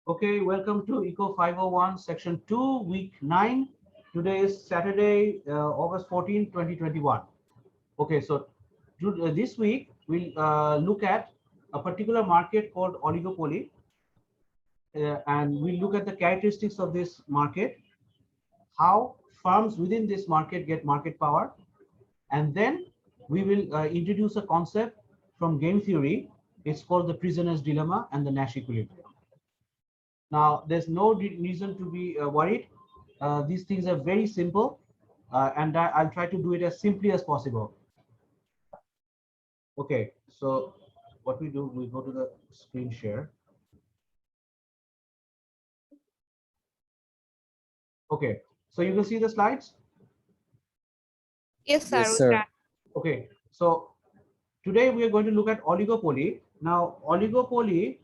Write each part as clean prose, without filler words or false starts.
Okay, welcome to Eco 501 Section 2, Week 9. Today is Saturday, August 14, 2021. Okay, so this week we'll look at a particular market called oligopoly, and we'll look at the characteristics of this market, how firms within this market get market power, and then we will introduce a concept from game theory. It's called the prisoner's dilemma and the Nash equilibrium. Now, there's no reason to be worried. These things are very simple, and I'll try to do it as simply as possible. Okay, so what we do, we go to the screen share. Okay, so you can see the slides. Yes, sir. Yes, We sir. can. Okay, so today we are going to look at oligopoly. Now, oligopoly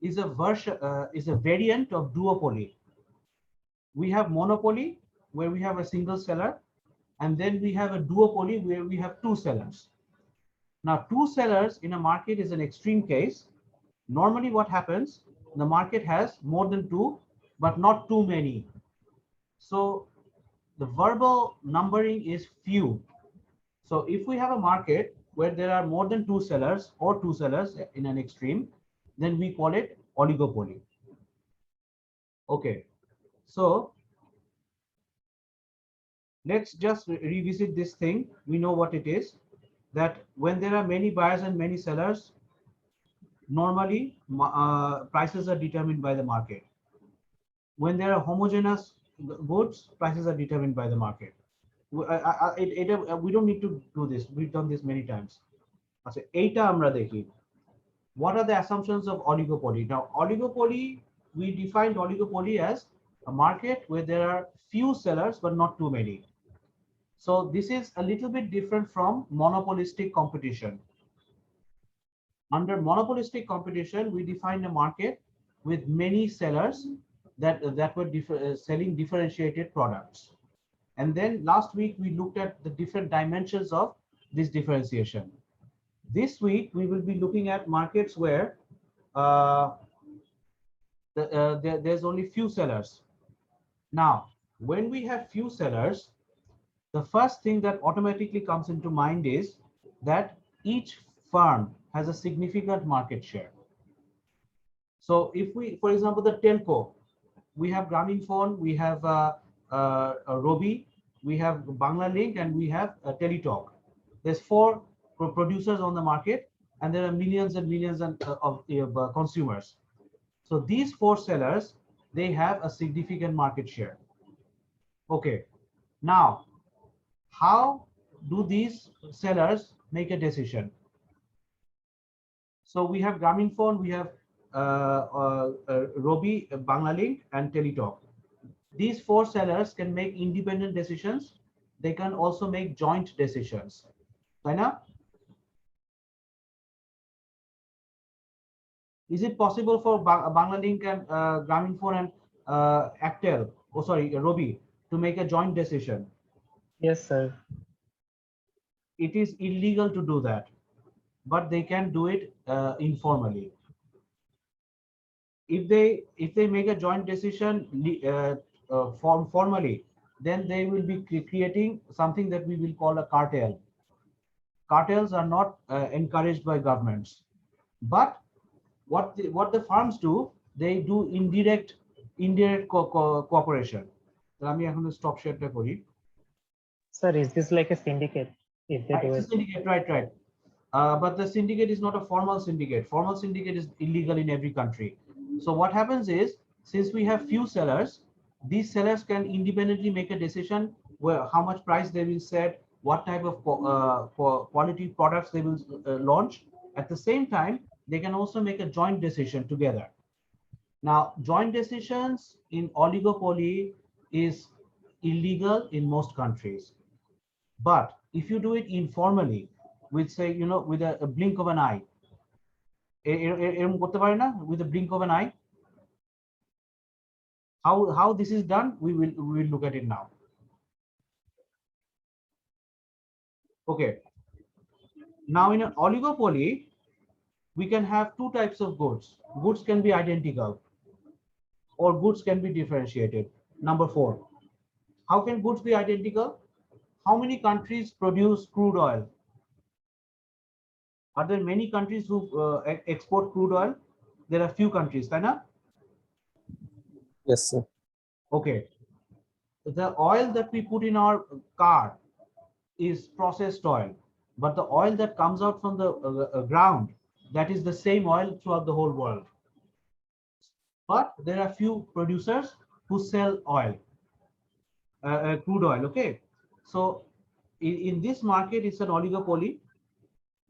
is a version, is a variant of duopoly. We have monopoly, where we have a single seller, and then we have a duopoly, where we have two sellers. Now, two sellers in a market is an extreme case. Normally what happens, the market has more than two, but not too many. So the verbal numbering is few. So if we have a market where there are more than two sellers or two sellers in an extreme, then we call it oligopoly. Okay, so let's just revisit this thing. We know what it is, that when there are many buyers and many sellers, normally prices are determined by the market. When there are homogeneous goods, prices are determined by the market. We don't need to do this. We've done this many times. What are the assumptions of oligopoly? Now, oligopoly, we defined oligopoly as a market where there are few sellers but not too many. So this is a little bit different from monopolistic competition. Under monopolistic competition, we defined a market with many sellers that were selling differentiated products. And then last week, we looked at the different dimensions of this differentiation. This week, we will be looking at markets where there's only few sellers. Now, when we have few sellers, the first thing that automatically comes into mind is that each firm has a significant market share. So if we, for example, the telco, we have Grameenphone, we have Robi, we have Banglalink, and we have Teletalk. There's four producers on the market, and there are millions and millions of consumers. So these four sellers, they have a significant market share. Okay, now, how do these sellers make a decision? So we have Grameenphone, we have Robi, Banglalink, and Teletalk. These four sellers can make independent decisions. They can also make joint decisions. Taina? Is it possible for Banglalink and Grameenphone and Actel, Robi, to make a joint decision? Yes, sir. It is illegal to do that, but they can do it informally. If they make a joint decision formally, then they will be creating something that we will call a cartel. Cartels are not encouraged by governments, but what the firms do, they do indirect cooperation. আমি এখন stop share করি. Sir, is this like a syndicate? If they do It's a it. syndicate, right. But the syndicate is not a formal syndicate. Formal syndicate is illegal in every country. So what happens is, since we have few sellers, these sellers can independently make a decision where how much price they will set, what type of quality products they will launch. At the same time, they can also make a joint decision together. Now, joint decisions in oligopoly is illegal in most countries. But if you do it informally, with say, with a blink of an eye, with a blink of an eye, how this is done, we will look at it now. Okay. Now, in an oligopoly, we can have two types of goods. Goods can be identical. or goods can be differentiated. Number 4, how can goods be identical? How many countries produce crude oil? Are there many countries who export crude oil? There are few countries, right? Yes, sir. Okay. The oil that we put in our car is processed oil, but the oil that comes out from the ground, that is the same oil throughout the whole world. But there are few producers who sell oil, crude oil. Okay. So in this market, it's an oligopoly,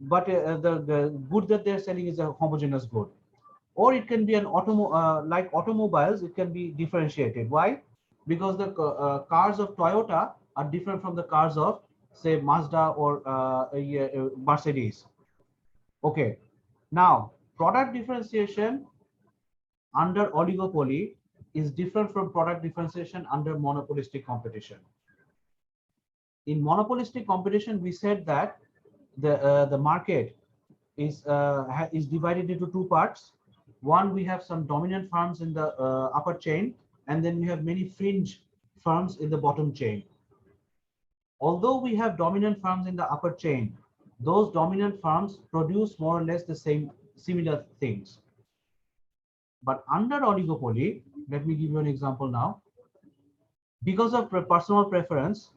but the good that they're selling is a homogeneous good. Or it can be an like automobiles, it can be differentiated. Why? Because the cars of Toyota are different from the cars of, say, Mazda or Mercedes. Okay. Now, product differentiation under oligopoly is different from product differentiation under monopolistic competition. In monopolistic competition, we said that the market is divided into two parts. One, we have some dominant firms in the upper chain, and then we have many fringe firms in the bottom chain. Although we have dominant firms in the upper chain, those dominant firms produce more or less the same similar things. But under oligopoly, let me give you an example now. Because of personal preference,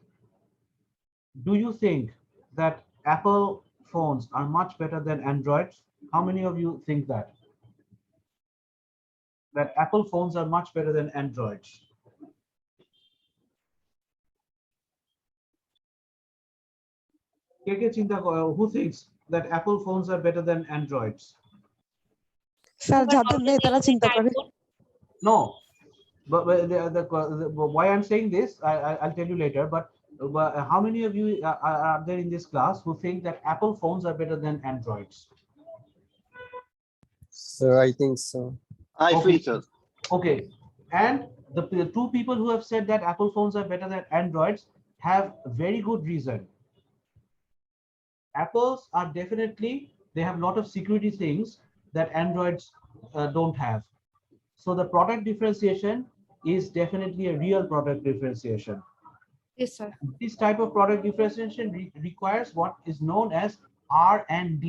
do you think that Apple phones are much better than Androids? How many of you think that? That Apple phones are much better than Androids? Who thinks that Apple phones are better than Androids? Sir যাদের নেই তারা চিন্তা করে No, but why I'm saying this, I'll tell you later. But how many of you are there in this class who think that Apple phones are better than Androids? Sir, I think so. I Okay. feel so. Okay, and the two people who have said that Apple phones are better than Androids have very good reason. Apples are definitely, they have a lot of security things that Androids don't have. So the product differentiation is definitely a real product differentiation. Yes, sir. This type of product differentiation requires what is known as R&D,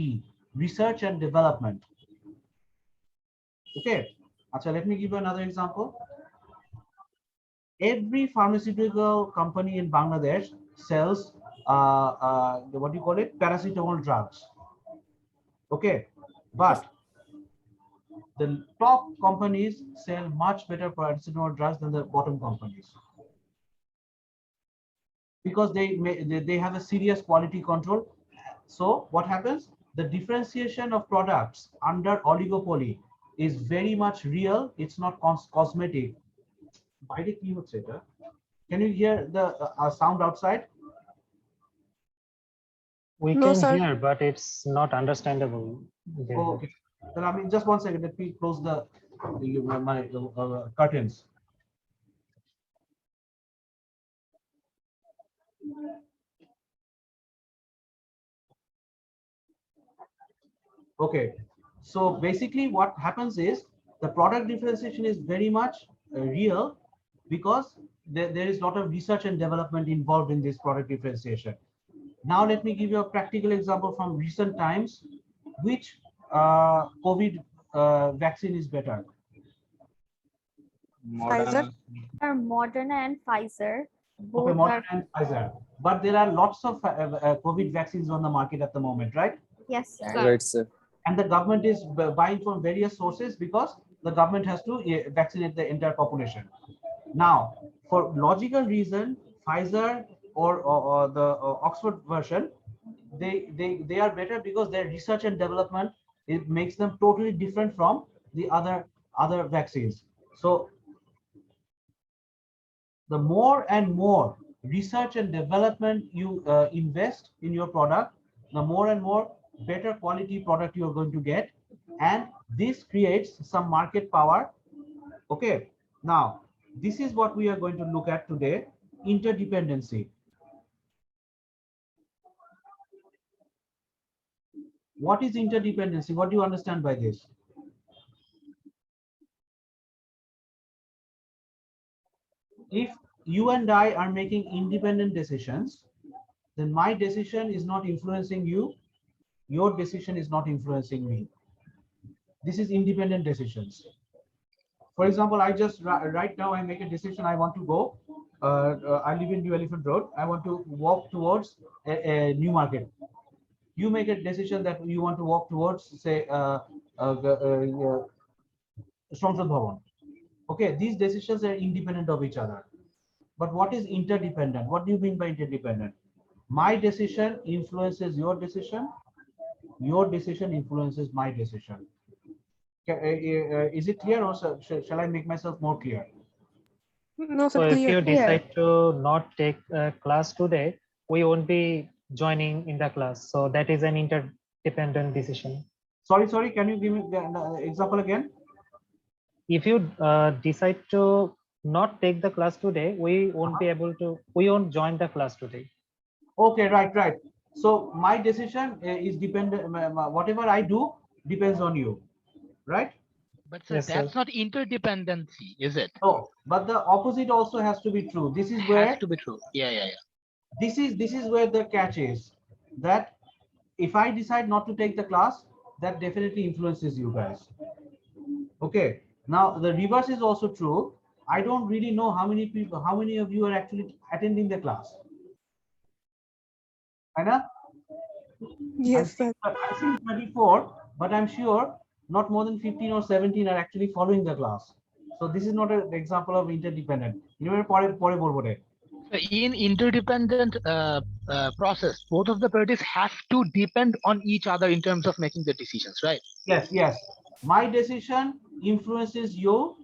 research and development. Okay, Achha, let me give you another example. Every pharmaceutical company in Bangladesh sells what do you call it, paracetamol drugs. Okay, but the top companies sell much better paracetamol drugs than the bottom companies, because they have a serious quality control. So what happens, the differentiation of products under oligopoly is very much real. It's not cosmetic. Can you hear the sound outside? We No, can sir. hear, but it's not understandable. Oh, okay. Then I mean, just 1 second. Let me close my curtains. Okay. So basically, what happens is the product differentiation is very much real, because there is a lot of research and development involved in this product differentiation. Now, let me give you a practical example from recent times. Which COVID vaccine is better? Pfizer. Moderna and Pfizer. Okay, Both are, Moderna and Pfizer. But there are lots of COVID vaccines on the market at the moment, right? yes, sir. Right, sir. And the government is buying from various sources, because the government has to vaccinate the entire population. Now, for logical reason, Pfizer or the Oxford version, they are better, because their research and development, it makes them totally different from the other vaccines. So the more and more research and development you invest in your product, the more and more better quality product you are going to get, and this creates some market power. Okay, now this is what we are going to look at today: interdependency. What is interdependency? What do you understand by this? if you and I are making independent decisions, then my decision is not influencing you, your decision is not influencing me. This is independent decisions. For example, I just right now I make a decision. I want to go. I live in New Elephant Road. I want to walk towards a new market. You make a decision that you want to walk towards, say, Samsad Bhavan. Okay, these decisions are independent of each other. But what is interdependent? What do you mean by interdependent? My decision influences your decision. Your decision influences my decision. Is it clear, or shall I make myself more clear? No, So sir, if you clear. decide to not take a class today, we won't be joining in the class. So that is an interdependent decision. Sorry, can you give me the example again? If you decide to not take the class today, we won't be able to, we won't join the class today. Okay, right. So my decision is dependent, whatever I do depends on you, right? But sir, Yes, sir. that's not interdependency, is it? No, but the opposite also has to be true. This is Has where to be true. Yeah. this is where the catch is, that if I decide not to take the class, that definitely influences you guys. Okay, now the reverse is also true. I don't really know how many people, how many of you are actually attending the class. Anna? Yes, sir. I'm seeing 24, but I'm sure not more than 15 or 17 are actually following the class. So this is not an example of interdependent. So in interdependent process, both of the parties have to depend on each other in terms of making the decisions, right? Yes. My decision influences you.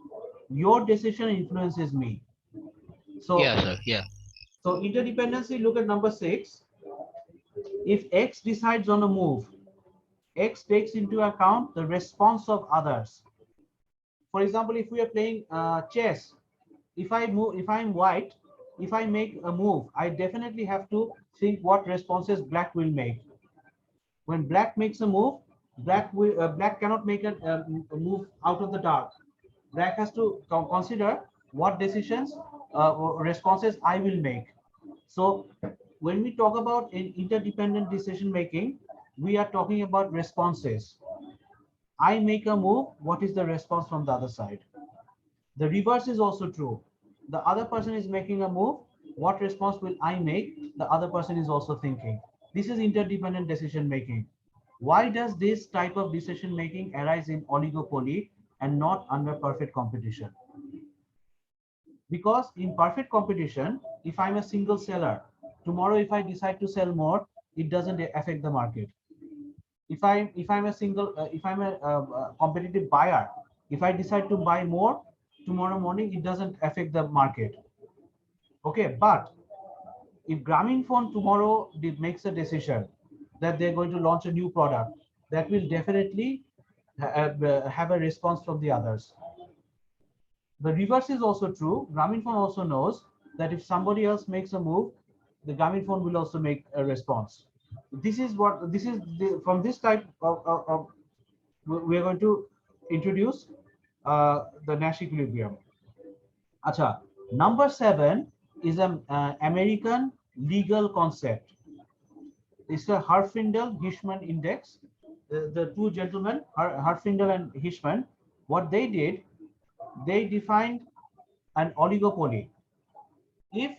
Your decision influences me. So Yeah, sir. Yeah. So interdependency, look at number 6. If X decides on a move, X takes into account the response of others. For example, if we are playing chess, if I'm white, if I make a move, I definitely have to think what responses black will make. When black makes a move, black cannot make a move out of the dark. Black has to consider what decisions, or responses I will make. So when we talk about interdependent decision making, we are talking about responses. I make a move, what is the response from the other side? The reverse is also true. The other person is making a move, what response will I make? The other person is also thinking. This is interdependent decision making. Why does this type of decision making arise in oligopoly and not under perfect competition? Because in perfect competition, if I'm a single seller, tomorrow if I decide to sell more, it doesn't affect the market. If I'm a single, if I'm a competitive buyer, if I decide to buy more tomorrow morning, it doesn't affect the market. Okay, but if Grameenphone tomorrow makes a decision that they're going to launch a new product, that will definitely have a response from the others. The reverse is also true. Grameenphone also knows that if somebody else makes a move, the Grameenphone will also make a response. This is from this type of we are going to introduce the Nash equilibrium. Acha, number 7 is an American legal concept. It's the Herfindahl-Hirschman index. The two gentlemen, Herfindahl and Hirschman, what they did, they defined an oligopoly. If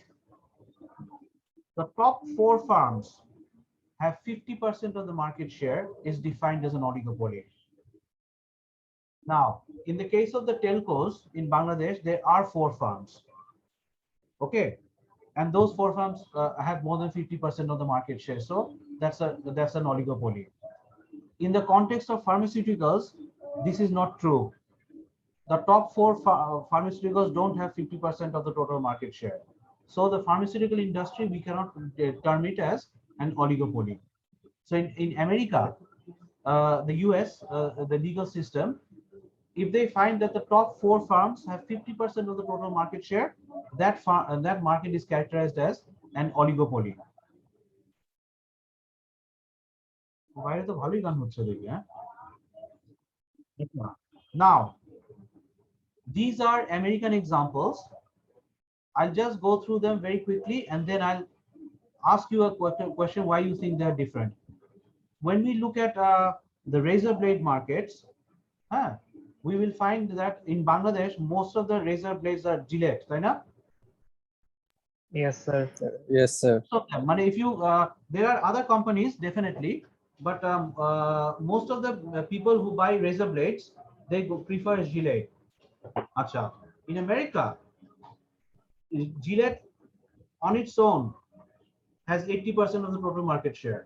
the top 4 firms have 50% of the market share, is defined as an oligopoly. Now, in the case of the telcos in Bangladesh, there are 4 firms. Okay, and those 4 firms have more than 50% of the market share. So that's an oligopoly. In the context of pharmaceuticals, this is not true. The top 4 pharmaceuticals don't have 50% of the total market share. So the pharmaceutical industry, we cannot term it as an oligopoly. So in America, the US, the legal system, if they find that the top 4 firms have 50% of the total market share, that market is characterized as an oligopoly. Now, these are American examples. I'll just go through them very quickly and then I'll ask you a question why you think they're different. When we look at the razor blade markets, we will find that in Bangladesh, most of the razor blades are Gillette, right now? Yes, sir. Yes, sir. So, if you, there are other companies definitely, but most of the people who buy razor blades, they prefer Gillette. Acha. In America, Gillette on its own has 80% of the total market share.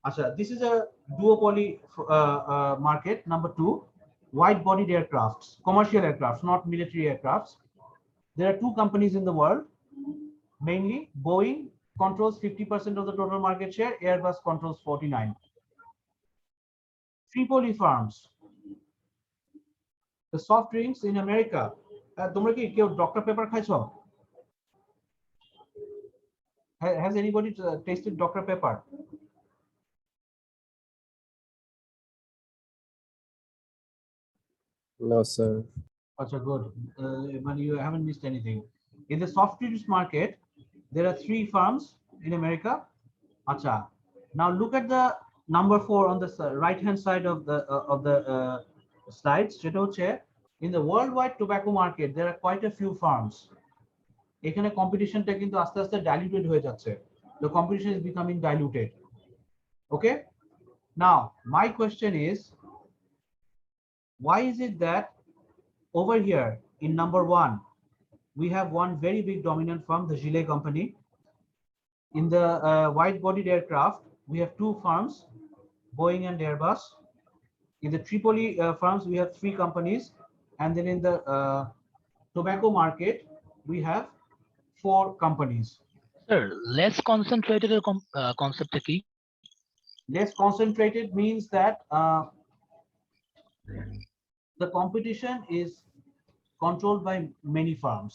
Acha, this is a duopoly market. Number two, wide-bodied aircrafts, commercial aircrafts, not military aircrafts. There are two companies in the world, mainly Boeing controls 50% of the total market share, Airbus controls 49%. Tripoli Farms, the soft drinks in America. Dr. Pepper খাইছো? Has anybody tasted Dr. Pepper? No, sir. Achha, good. But you haven't missed anything. In the soft drinks market, there are 3 firms in America. Achha. Now look at the number 4 on the right hand side of the slides. In the worldwide tobacco market, there are quite a few firms. এখানে competition টা কিন্তু আস্তে আস্তে diluted হয়ে যাচ্ছে. The competition is becoming diluted. Okay. Now my question is, why is it that over here in number 1 we have one very big dominant firm, the Gillette company? In the wide-bodied aircraft, we have 2 firms, Boeing and Airbus. In the Tripoli firms, we have 3 companies, and then in the tobacco market, we have 4 companies. Sir, less concentrated concept key? Less concentrated means that the competition is controlled by many firms,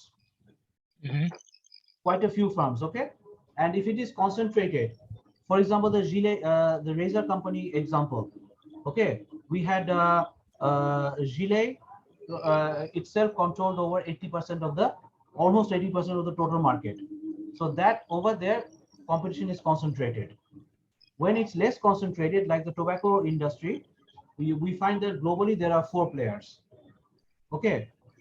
quite a few firms. Okay, and if it is concentrated, for example, the Gillette, the razor company example. Okay, we had Gillette itself controlled over 80% of the, almost 80% of the total market. So that over there, competition is concentrated. When it's less concentrated, like the tobacco industry, we find that globally there are 4 players. Okay.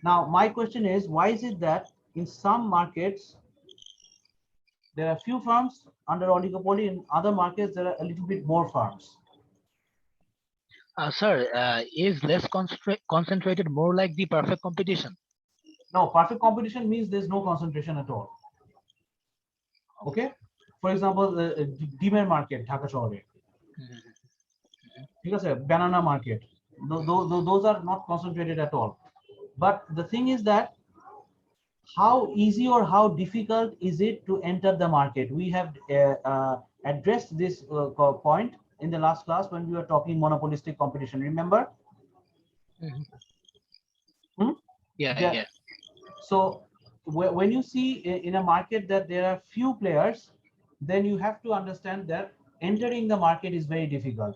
Now my question is, why is it that in some markets there are few firms under oligopoly, in other markets there are a little bit more firms? Sir, is less concentrated more like the perfect competition? No, perfect competition means there's no concentration at all. Okay. For example, the Demer market, Dhaka শহরে. ঠিক আছে, banana market. Those are not concentrated at all. But the thing is that how easy or how difficult is it to enter the market? We have addressed this point in the last class when we were talking monopolistic competition. Remember? Yeah. So when you see in a market that there are few players, then you have to understand that entering the market is very difficult.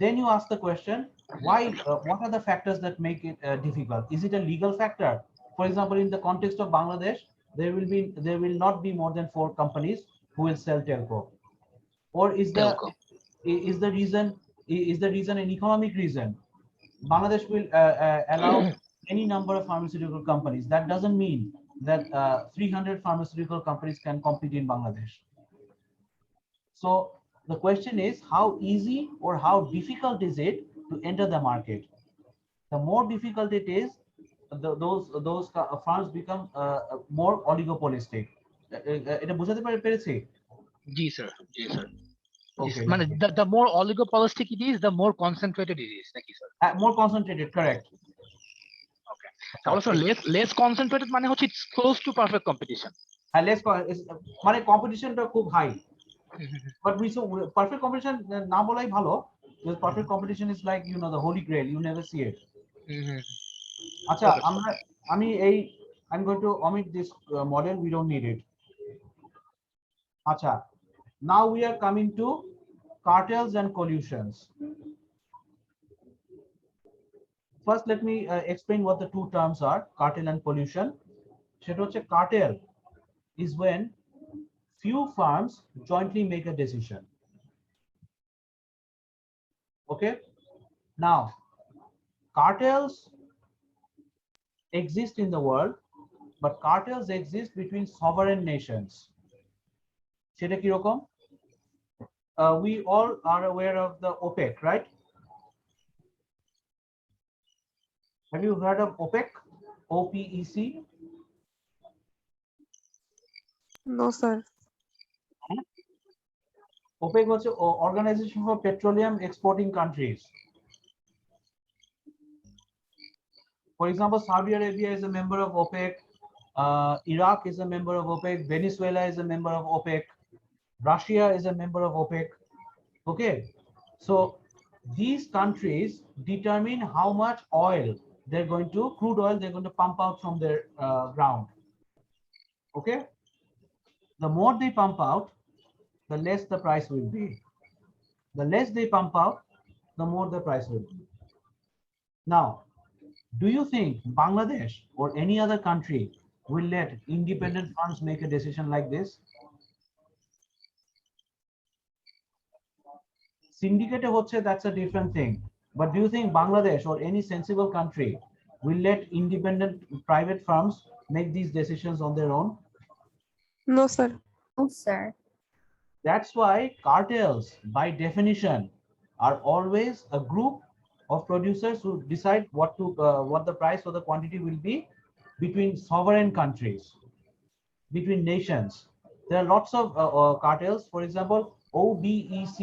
Then you ask the question, why? What are the factors that make it difficult? Is it a legal factor? For example, in the context of Bangladesh, there will not be more than 4 companies who will sell telco. Or is the reason an economic reason? Bangladesh will allow any number of pharmaceutical companies. That doesn't mean that 300 pharmaceutical companies can compete in Bangladesh. So the question is, how easy or how difficult is it to enter the market? The more difficult it is, those firms become more oligopolistic. এটা বুঝাতে পেরেছি? জি sir. Okay. The more oligopolistic it is, the more concentrated it is, নাকি sir? More concentrated, correct. Okay. Also less concentrated মানে হচ্ছে it's close to perfect competition. Less মানে competitionটা খুব high. But perfect competition না বলাই ভালো, because perfect competition is like, you know, the holy grail, you never see it. আচ্ছা, I'm going to omit this model, we don't need it. আচ্ছা, now we are coming to cartels and collusions. First, let me explain what the 2 terms are, cartel and collusion. সেটা হচ্ছে cartel is when few firms jointly make a decision. Okay, now cartels exist in the world, but cartels exist between sovereign nations. সেটা কি রকম? We all are aware of the OPEC, right? Have you heard of OPEC? OPEC? No, sir. OPEC was an organization for petroleum exporting countries. For example, Saudi Arabia is a member of OPEC. Iraq is a member of OPEC. Venezuela is a member of OPEC. Russia is a member of OPEC. Okay, so these countries determine how much oil they're going to, crude oil they're going to pump out from their ground. Okay, the more they pump out, the less the price will be. The less they pump out, the more the price will be. Now, do you think Bangladesh or any other country will let independent firms make a decision like this? Syndicate হচ্ছে, that's a different thing. But do you think Bangladesh or any sensible country will let independent private firms make these decisions on their own? No, sir. No, sir. That's why cartels, by definition, are always a group of producers who decide what the price or the quantity will be between sovereign countries, between nations. There are lots of cartels. For example, OBEC,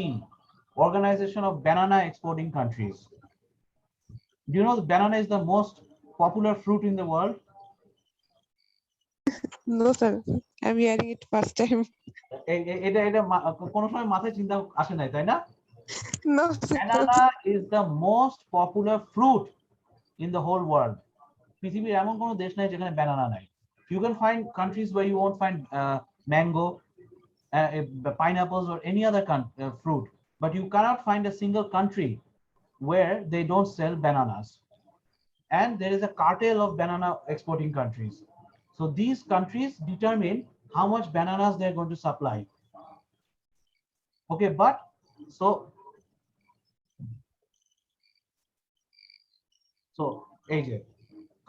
Organization of Banana Exporting Countries. Do you know the banana is the most popular fruit in the world? No, sir. I'm hearing it first time. এটা এটা কোনো সময় মাথায় চিন্তা আসে নাই, তাই না? No, sir. Banana is the most popular fruit in the whole world. পৃথিবীর এমন কোনো দেশ নাই যেখানে banana নাই. You can find countries where you won't find mango, pineapples or any other fruit, but you cannot find a single country where they don't sell bananas. And there is a cartel of banana exporting countries. So these countries determine how much bananas they're going to supply. Okay, but so AJ,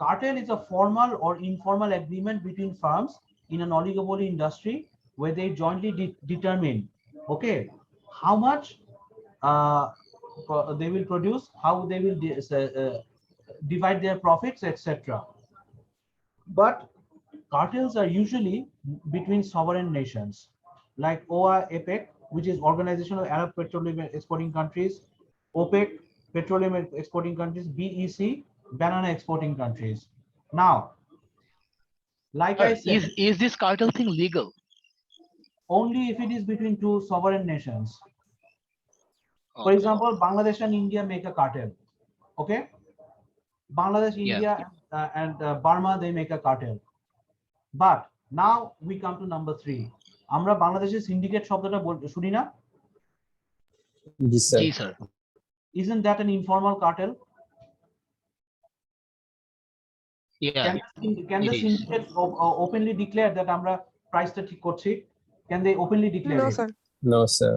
cartel is a formal or informal agreement between firms in an oligopoly industry where they jointly determine, okay, how much they will produce, how they will divide their profits, etc. But cartels are usually between sovereign nations, like OAPEC, which is Organization of Arab Petroleum Exporting Countries, OPEC, Petroleum Exporting Countries, BEC, Banana Exporting Countries. Now, like I said, Is this cartel thing legal? only if it is between two sovereign nations. For Okay. example, Bangladesh and India make a cartel. Okay, Bangladesh, Yeah. India, and Burma, they make a cartel. But now we come to number 3. আমরা বাংলাদেশের syndicate শব্দটা শুনি না? Yes, sir. Ji, sir. Isn't that an informal cartel? Yeah. Can the it is. syndicate openly declare that আমরা প্রাইসটা ঠিক করছি? Can they openly declare No, it? sir. No, sir.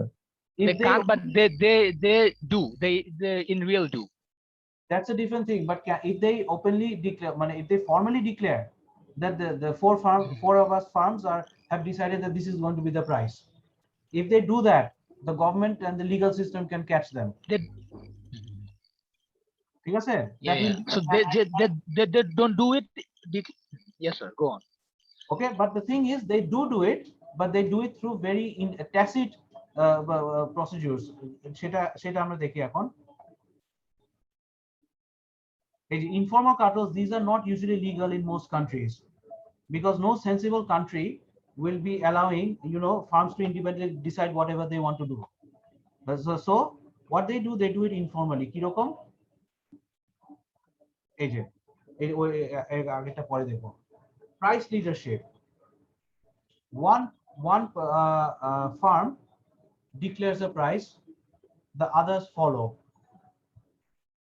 If They can't, but they do. They in real do. that's a different thing. But if they openly declare, if they formally declare that the four of us farms have decided that this is going to be the price, if they do that, the government and the legal system can catch them. ঠিক আছে? Yeah, yeah. So they don't do it. Yes, sir. Go on. Okay, but the thing is, they do it, but they do it through very tacit procedures. সেটা আমরা দেখি এখন। Informal cartels, these are not usually legal in most countries because no sensible country will be allowing, farms to independently decide whatever they want to do. So what they do it informally. কি রকম? এই যে আগেরটা পরে দেখো। Price leadership. One farm declares a price, the others follow.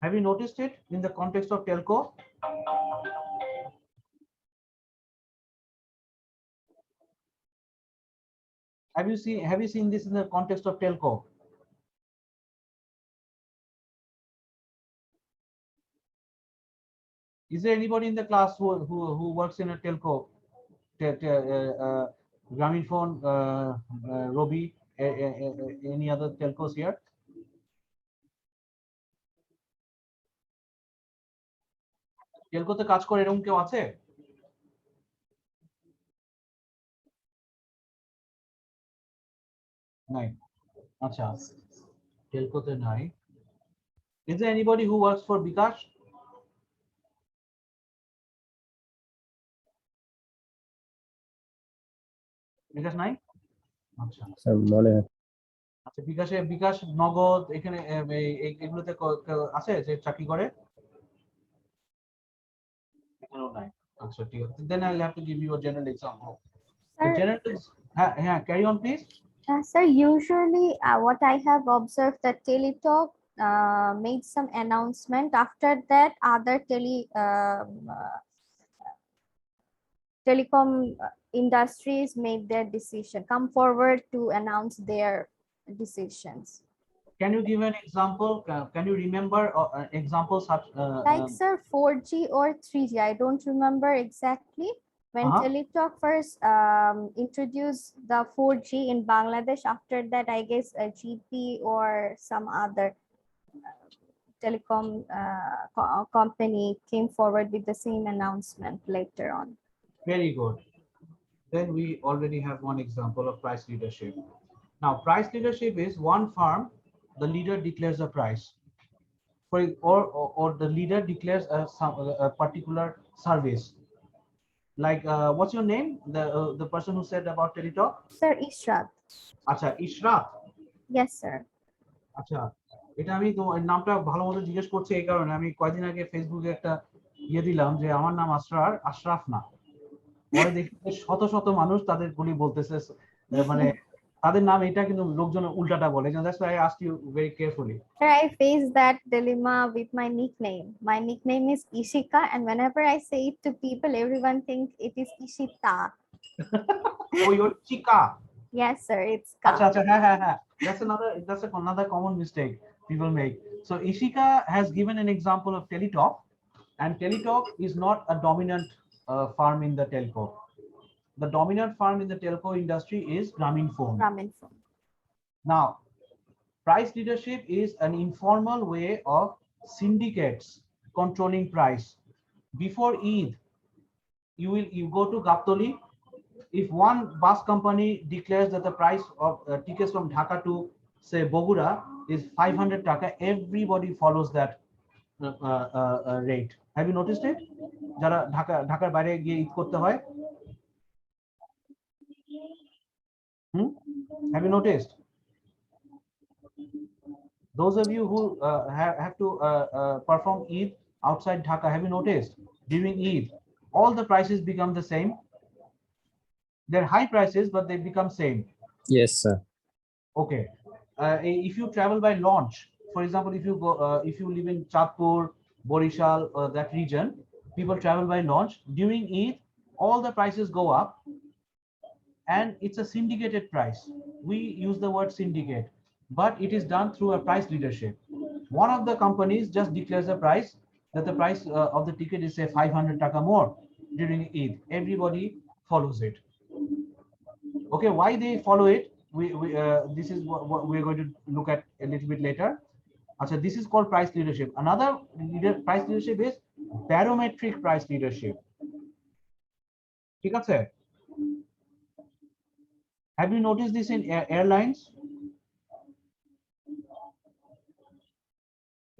Have you noticed it in the context of telco? Have you seen this in the context of telco? Is there anybody in the class who works in a telco? Grameenphone, Robi, any other telcos here? telcoতে কাজ করে এরকম কেউ আছে? নাই। আচ্ছা, telcoতে নাই। Is there anybody who works for Bikash? বিকাশ নাই? আচ্ছা স্যার মনে হয় আচ্ছা, বিকাশ নগদ এখানে এগুলোতে আছে যে চাকরি করে? এখানেও নাই। আচ্ছা, ঠিক আছে। Then I'll have to give you a general example. The Sir, general হ্যাঁ, carry on please. sir, usually what I have observed that Teletalk made some announcement. After that, other telecom industries made their decision, come forward to announce their decisions. Can you give an example? Can you remember example such? Like sir, 4G or 3G, I don't remember exactly. When Teletalk first introduced the 4G in Bangladesh, after that, I guess a GP or some other telecom company came forward with the same announcement later on. Very good. Then we already have one example of price leadership. Now, price leadership is one firm, the leader declares a price, or the leader declares a particular service. Like, what's your name? The person who said about Teletalk? Sir, Ishrat. Acha, Ishrat. Yes, sir. আচ্ছা, এটা আমি তো নামটা ভালো মতো জিজ্ঞেস করছি এই কারণে আমি কয়েকদিন আগে ফেসবুকে একটা দিলাম যে আমার নাম আশরাফ না। পরে দেখি শত শত মানুষ তাদের গুলি বলতেছে, মানে তাদের নাম এটা কিন্তু লোকজন উল্টাটা বলে। That's why I asked you very carefully. Sir, I face that dilemma with my nickname. My nickname is Ishika, and whenever I say it to people, everyone thinks it is Ishita. Oh, you're Chika. Yes, sir, it's Ka. Acha, ha. That's another common mistake people make. So Ishika has given an example of Teletalk, and Teletalk is not a dominant firm in the telco. The dominant firm in the telco industry is Grameenphone. Now, price leadership is an informal way of syndicates controlling price. Before Eid, you go to Gaptoli. If one bus company declares that the price of tickets from Dhaka to say Bogura is 500 taka, everybody follows that rate. Have you noticed it? যারা ঢাকার বাইরে গিয়ে ঈদ করতে হয়, have you noticed? Those of you who have to perform Eid outside Dhaka, have you noticed during Eid all the prices become the same? They're high prices, but they become same. Yes, sir. Okay. If you travel by launch, for example, if you live in Chatpur, Borishal, that region, people travel by launch. During Eid, all the prices go up, and it's a syndicated price. We use the word syndicate, but it is done through a price leadership. One of the companies just declares a price that the price of the ticket is say 500 taka more during Eid. Everybody follows it. Okay, why they follow it? This is what we're going to look at a little bit later. Achha, this is called price leadership. Another price leadership is barometric price leadership. ঠিক আছে? Have you noticed this in airlines?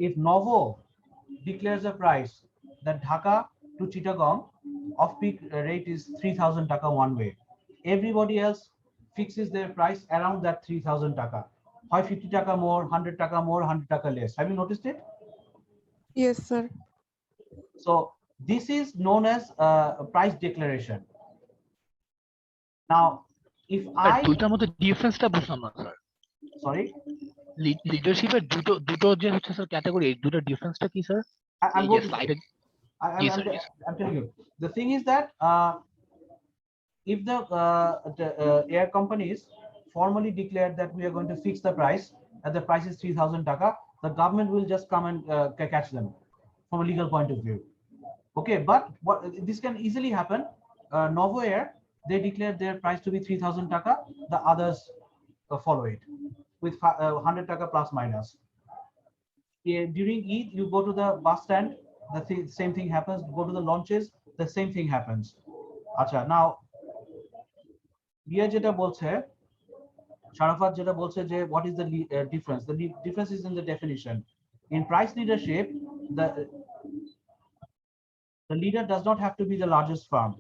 If Novo declares a price that Dhaka to Chittagong off-peak rate is 3,000 taka one way, everybody else fixes their price around that 3,000 taka. 50 taka more, 100 taka more, 100 taka less. Have you noticed it? Yes, sir. So this is known as price declaration. Now, if দুইটার মধ্যে ডিফারেন্সটা বুঝলাম না sir. sorry, লিডারশিপের দুটো যে হচ্ছে sir category, এই দুটো ডিফারেন্সটা কি sir? I'm telling you. The thing is that if the air companies formally declared that we are going to fix the price, and the price is 3,000 taka, the government will just come and catch them from a legal point of view. Okay, but what this can easily happen. Novo Air, they declared their price to be 3,000 taka, the others follow it with 100 taka plus minus. During Eid, you go to the bus stand, the same thing happens. Go to the launches, the same thing happens. Acha, now যেটা বলছে Sharafat যেটা বলছে যে what is the difference? The difference is in the definition. In price leadership, the leader does not have to be the largest firm.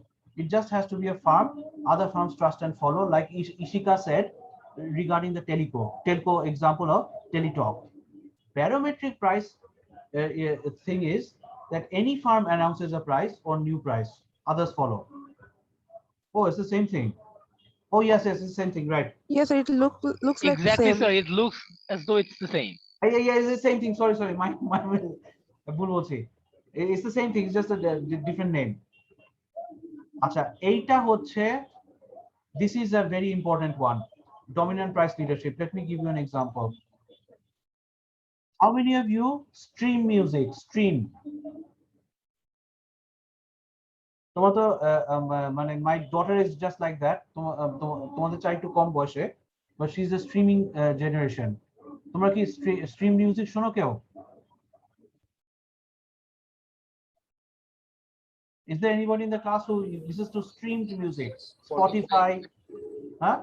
It just has to be a firm other firms trust and follow, like Ishika said regarding the telco example of Teletalk. Parametric price thing is that any firm announces a price or new price, others follow. Oh, it's the same thing. Oh, yes, it's the same thing, right? Yes, it looks like Exactly, same. sir. It looks as though it's the same. Yeah, it's the same thing. Sorry, my ভুল বলছি। It's the same thing, it's just a different name. আচ্ছা, এইটা হচ্ছে, this is a very important one. Dominant price leadership. Let me give you an example. How many of you stream music? Stream. তোমার তো মানে my daughter is just like that. তোমাদের চাই একটু কম বয়সে, but she's a streaming generation. তোমরা কি stream music শোনো কেউ? Is there anybody in the class who listens to streamed music? Spotify? Huh?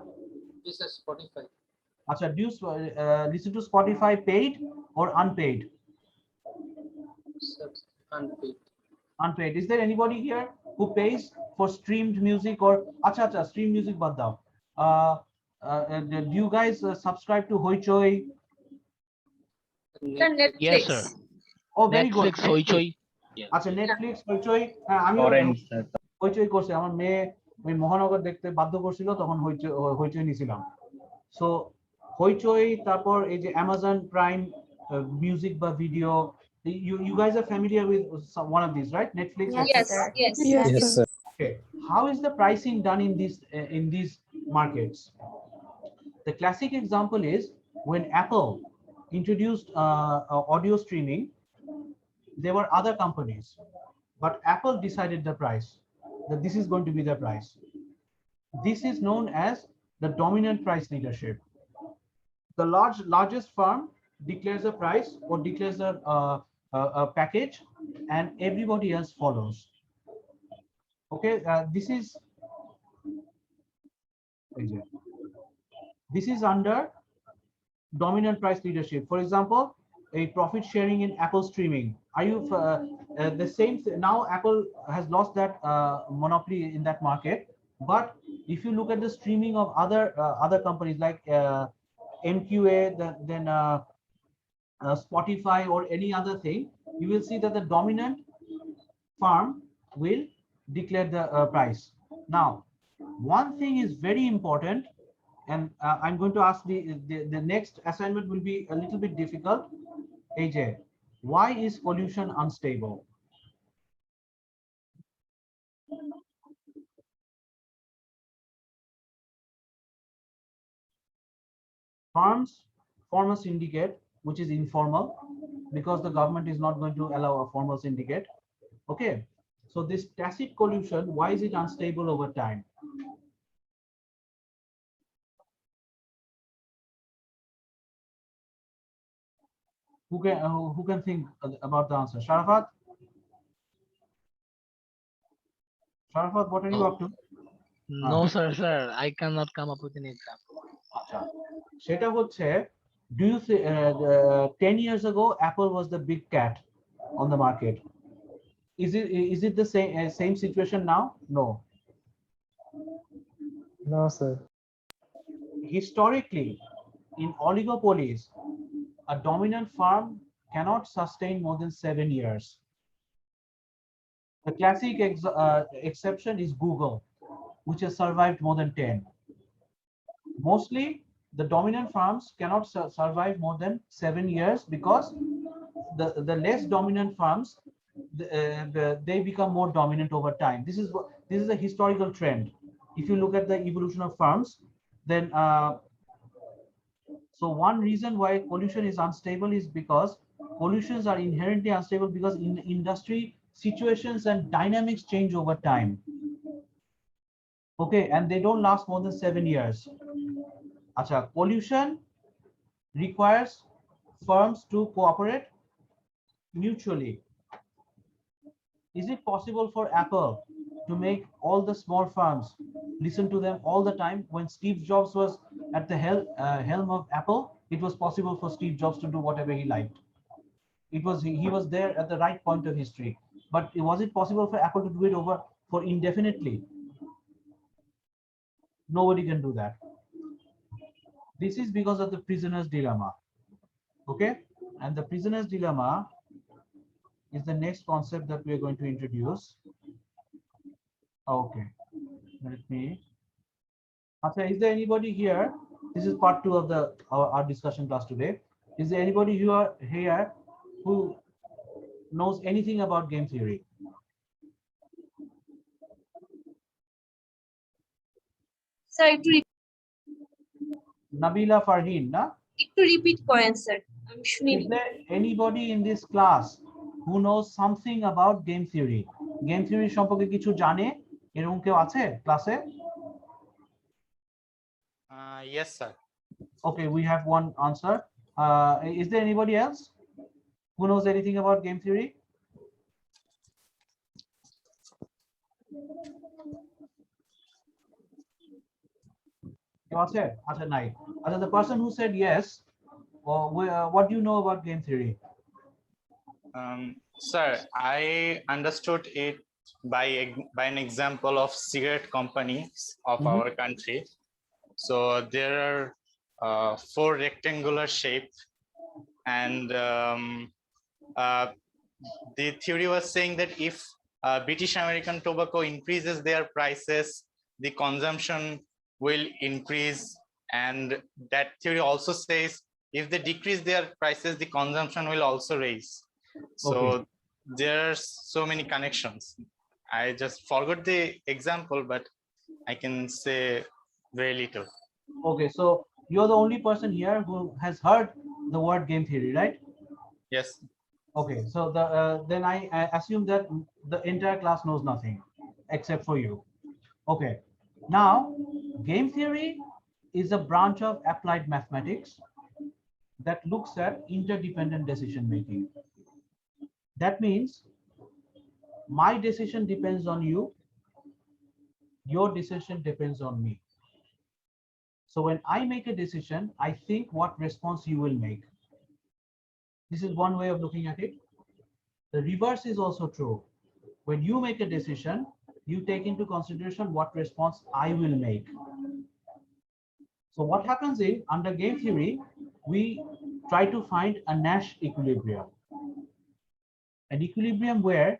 This is Spotify. Acha, do you listen to Spotify paid or unpaid? Unpaid. Unpaid. Is there anybody here who pays for streamed music or acha streamed music bad dao? Do you guys subscribe to Hoichoi? Yes, sir. Oh, very Netflix, good. Hoichoi. আচ্ছা, Netflix, Hoichoi, আমি Hoichoi করছি, আমার মেয়ে ওই মহানগর দেখতে বাধ্য করছিল, তখন Hoichoi নিছিলাম। সো Hoichoi, তারপর এই যে Amazon Prime music বা video, you guys are familiar with one of these, right? Netflix. Yes, sir. Yes, Yes, sir. sir. Okay, how is the pricing done in these markets? The classic example is when Apple introduced audio streaming. There were other companies, but Apple decided the price, that this is going to be the price. This is known as the dominant price leadership. The largest firm declares a price or declares a package, and everybody else follows. Okay, this is under dominant price leadership. For example, a profit sharing in Apple streaming. Are you the same? Now Apple has lost that monopoly in that market. But if you look at the streaming of other companies like MQA, then Spotify or any other thing, you will see that the dominant firm will declare the price. Now, one thing is very important, and I'm going to ask the next assignment will be a little bit difficult. AJ, why is pollution unstable? Firms form a syndicate, which is informal, because the government is not going to allow a formal syndicate. Okay, so this tacit pollution, why is it unstable over time? Who can think about the answer? Sharafat, what are you up to? No, sir. I cannot come up with an example. সেটা হচ্ছে, do you see 10 years ago Apple was the big cat on the market? Is it the same situation now? No. No, sir. Historically, in oligopolies, a dominant firm cannot sustain more than 7 years. The classic exception is Google, which has survived more than 10. Mostly, the dominant firms cannot survive more than 7 years because the less dominant firms, they become more dominant over time. This is a historical trend. If you look at the evolution of firms, then So one reason why pollution is unstable is because pollutions are inherently unstable because in industry situations and dynamics change over time. Okay, and they don't last more than 7 years. Acha, pollution requires firms to cooperate mutually. Is it possible for Apple to make all the small firms listen to them all the time? When Steve Jobs was at the helm of Apple, it was possible for Steve Jobs to do whatever he liked. He was there at the right point of history. But was it possible for Apple to do it over for indefinitely? Nobody can do that. This is because of the prisoner's dilemma. Okay, and the prisoner's dilemma is the next concept that we are going to introduce. Okay, let me. Okay, is there anybody here? This is part 2 of our discussion class today. Is there anybody here who knows anything about game theory? Sir Nabila Farhin, na? একটু repeat করেন sir, আমি শুনি। Is there anybody in this class who knows something about game theory? Game theory সম্পর্কে কিছু জানে এরকম কেউ আছে ক্লাসে? Yes, sir. Okay, we have one answer. Is there anybody else who knows anything about game theory? The person who said yes, what do you know about game theory? Sir, I understood it by an example of cigarette companies of our country. So there are 4 rectangular shape, and the theory was saying that if British American tobacco increases their prices, the consumption will increase, and that theory also says if they decrease their prices, the consumption will also raise. So there are so many connections. I just forgot the example, but I can say very little. Okay, so you're the only person here who has heard the word game theory, right? Yes. Okay, so then I assume that the entire class knows nothing except for you. Okay, now game theory is a branch of applied mathematics that looks at interdependent decision making. That means my decision depends on you, your decision depends on me. So when I make a decision, I think what response you will make. This is one way of looking at it. The reverse is also true. When you make a decision, you take into consideration what response I will make. So what happens is, under game theory, we try to find a Nash equilibrium. An equilibrium where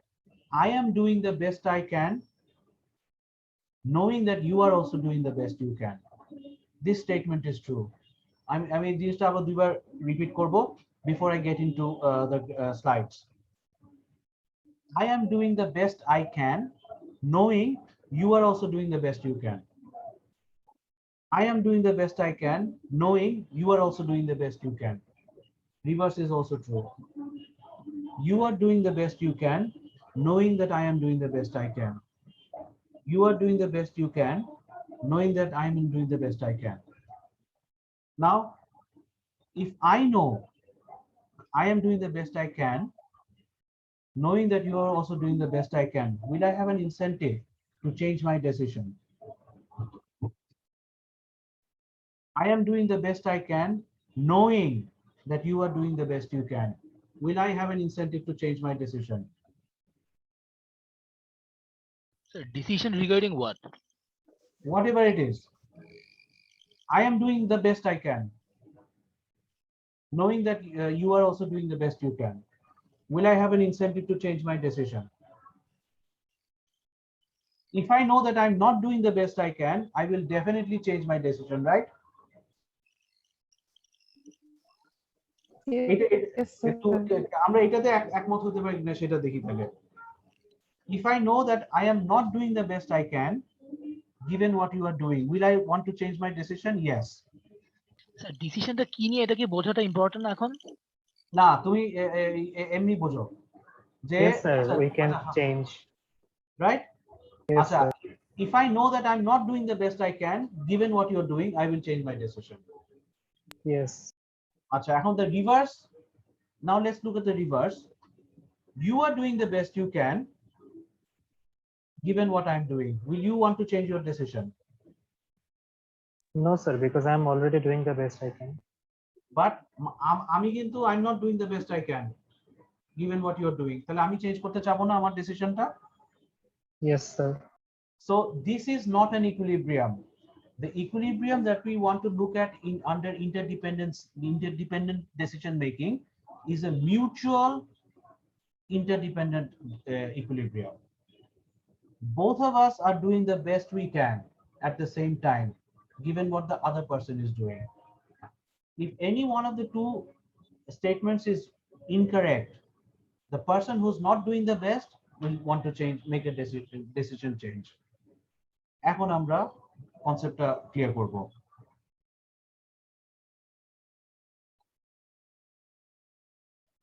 I am doing the best I can, knowing that you are also doing the best you can. This statement is true. I mean, this I will repeat korbo before I get into the slides. I am doing the best I can, knowing you are also doing the best you can. I am doing the best I can, knowing you are also doing the best you can. Reverse is also true. You are doing the best you can, knowing that I am doing the best I can. You are doing the best you can, knowing that I am doing the best I can. Now, if I know I am doing the best I can, knowing that you are also doing the best I can, will I have an incentive to change my decision? I am doing the best I can, knowing that you are doing the best you can. Will I have an incentive to change my decision? So decision regarding what? Whatever it is. I am doing the best I can, knowing that you are also doing the best you can. Will I have an incentive to change my decision? If I know that I'm not doing the best I can, I will definitely change my decision, right? If I know that I am not doing the best I can, given what you are doing, will I want to change my decision? Yes. Sir ডিসিশনটা কি নিয়ে এটা কি বোঝাটা important এখন? না তুমি এমনি বোঝো যে Yes, sir. We can আচ্ছা, change. right? Yes, Acha, sir. if I know that I'm not doing the best I can, given what you're doing, I will change my decision. Yes. Acha, এখন the reverse. Now let's look at the reverse. You are doing the best you can, given what I'm doing. Will you want to change your decision? No, sir, because I'm already doing the best I can. But আমি কিন্তু I'm not doing the best I can, given what you're doing. তাহলে আমি change করতে চাবো না আমার ডিসিশনটা। Yes, sir. So this is not an equilibrium. The equilibrium that we want to look at in under interdependent decision making is a mutual interdependent equilibrium. Both of us are doing the best we can at the same time, given what the other person is doing. If any one of the two statements is incorrect, the person who's not doing the best will want to change, make a decision change. এখন আমরা কনসেপ্টটা clear করব।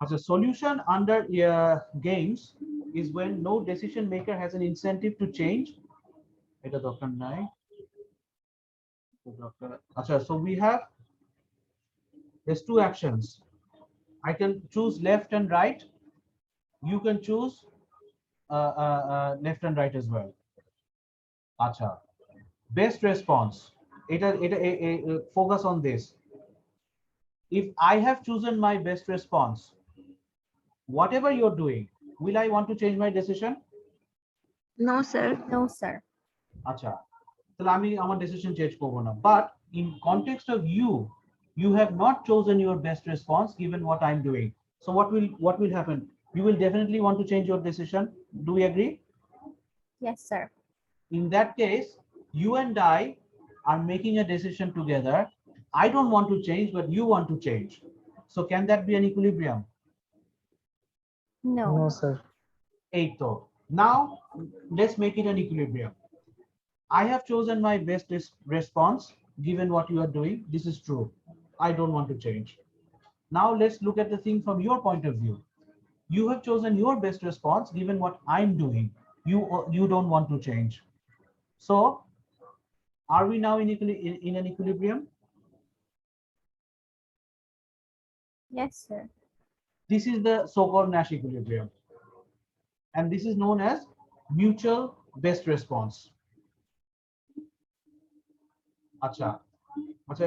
আচ্ছা, solution under games is when no decision maker has an incentive to change. এটা দরকার নাই। আচ্ছা, so we have there's two actions. I can choose left and right. You can choose left and right as well. Acha, best response. Focus on this. If I have chosen my best response, whatever you're doing, will I want to change my decision? No, sir. No, sir. Acha, তাহলে আমি আমার decision change করব না। But in context of you, you have not chosen your best response given what I'm doing. So what will happen? You will definitely want to change your decision. Do we agree? Yes, sir. In that case, you and I are making a decision together. I don't want to change, but you want to change. So can that be an equilibrium? No. No, sir. Eight. Now let's make it an equilibrium. I have chosen my best response given what you are doing. This is true. I don't want to change. Now let's look at the thing from your point of view. You have chosen your best response given what I'm doing. You don't want to change. So are we now in an equilibrium? Yes, sir. This is the so-called Nash equilibrium. And this is known as mutual best response. Acha,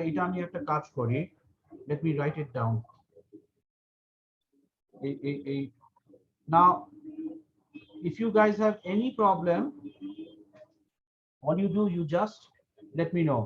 এটা আমি একটা কাজ করি। Let me write it down. Now, if you guys have any problem, all you do, you just let me know.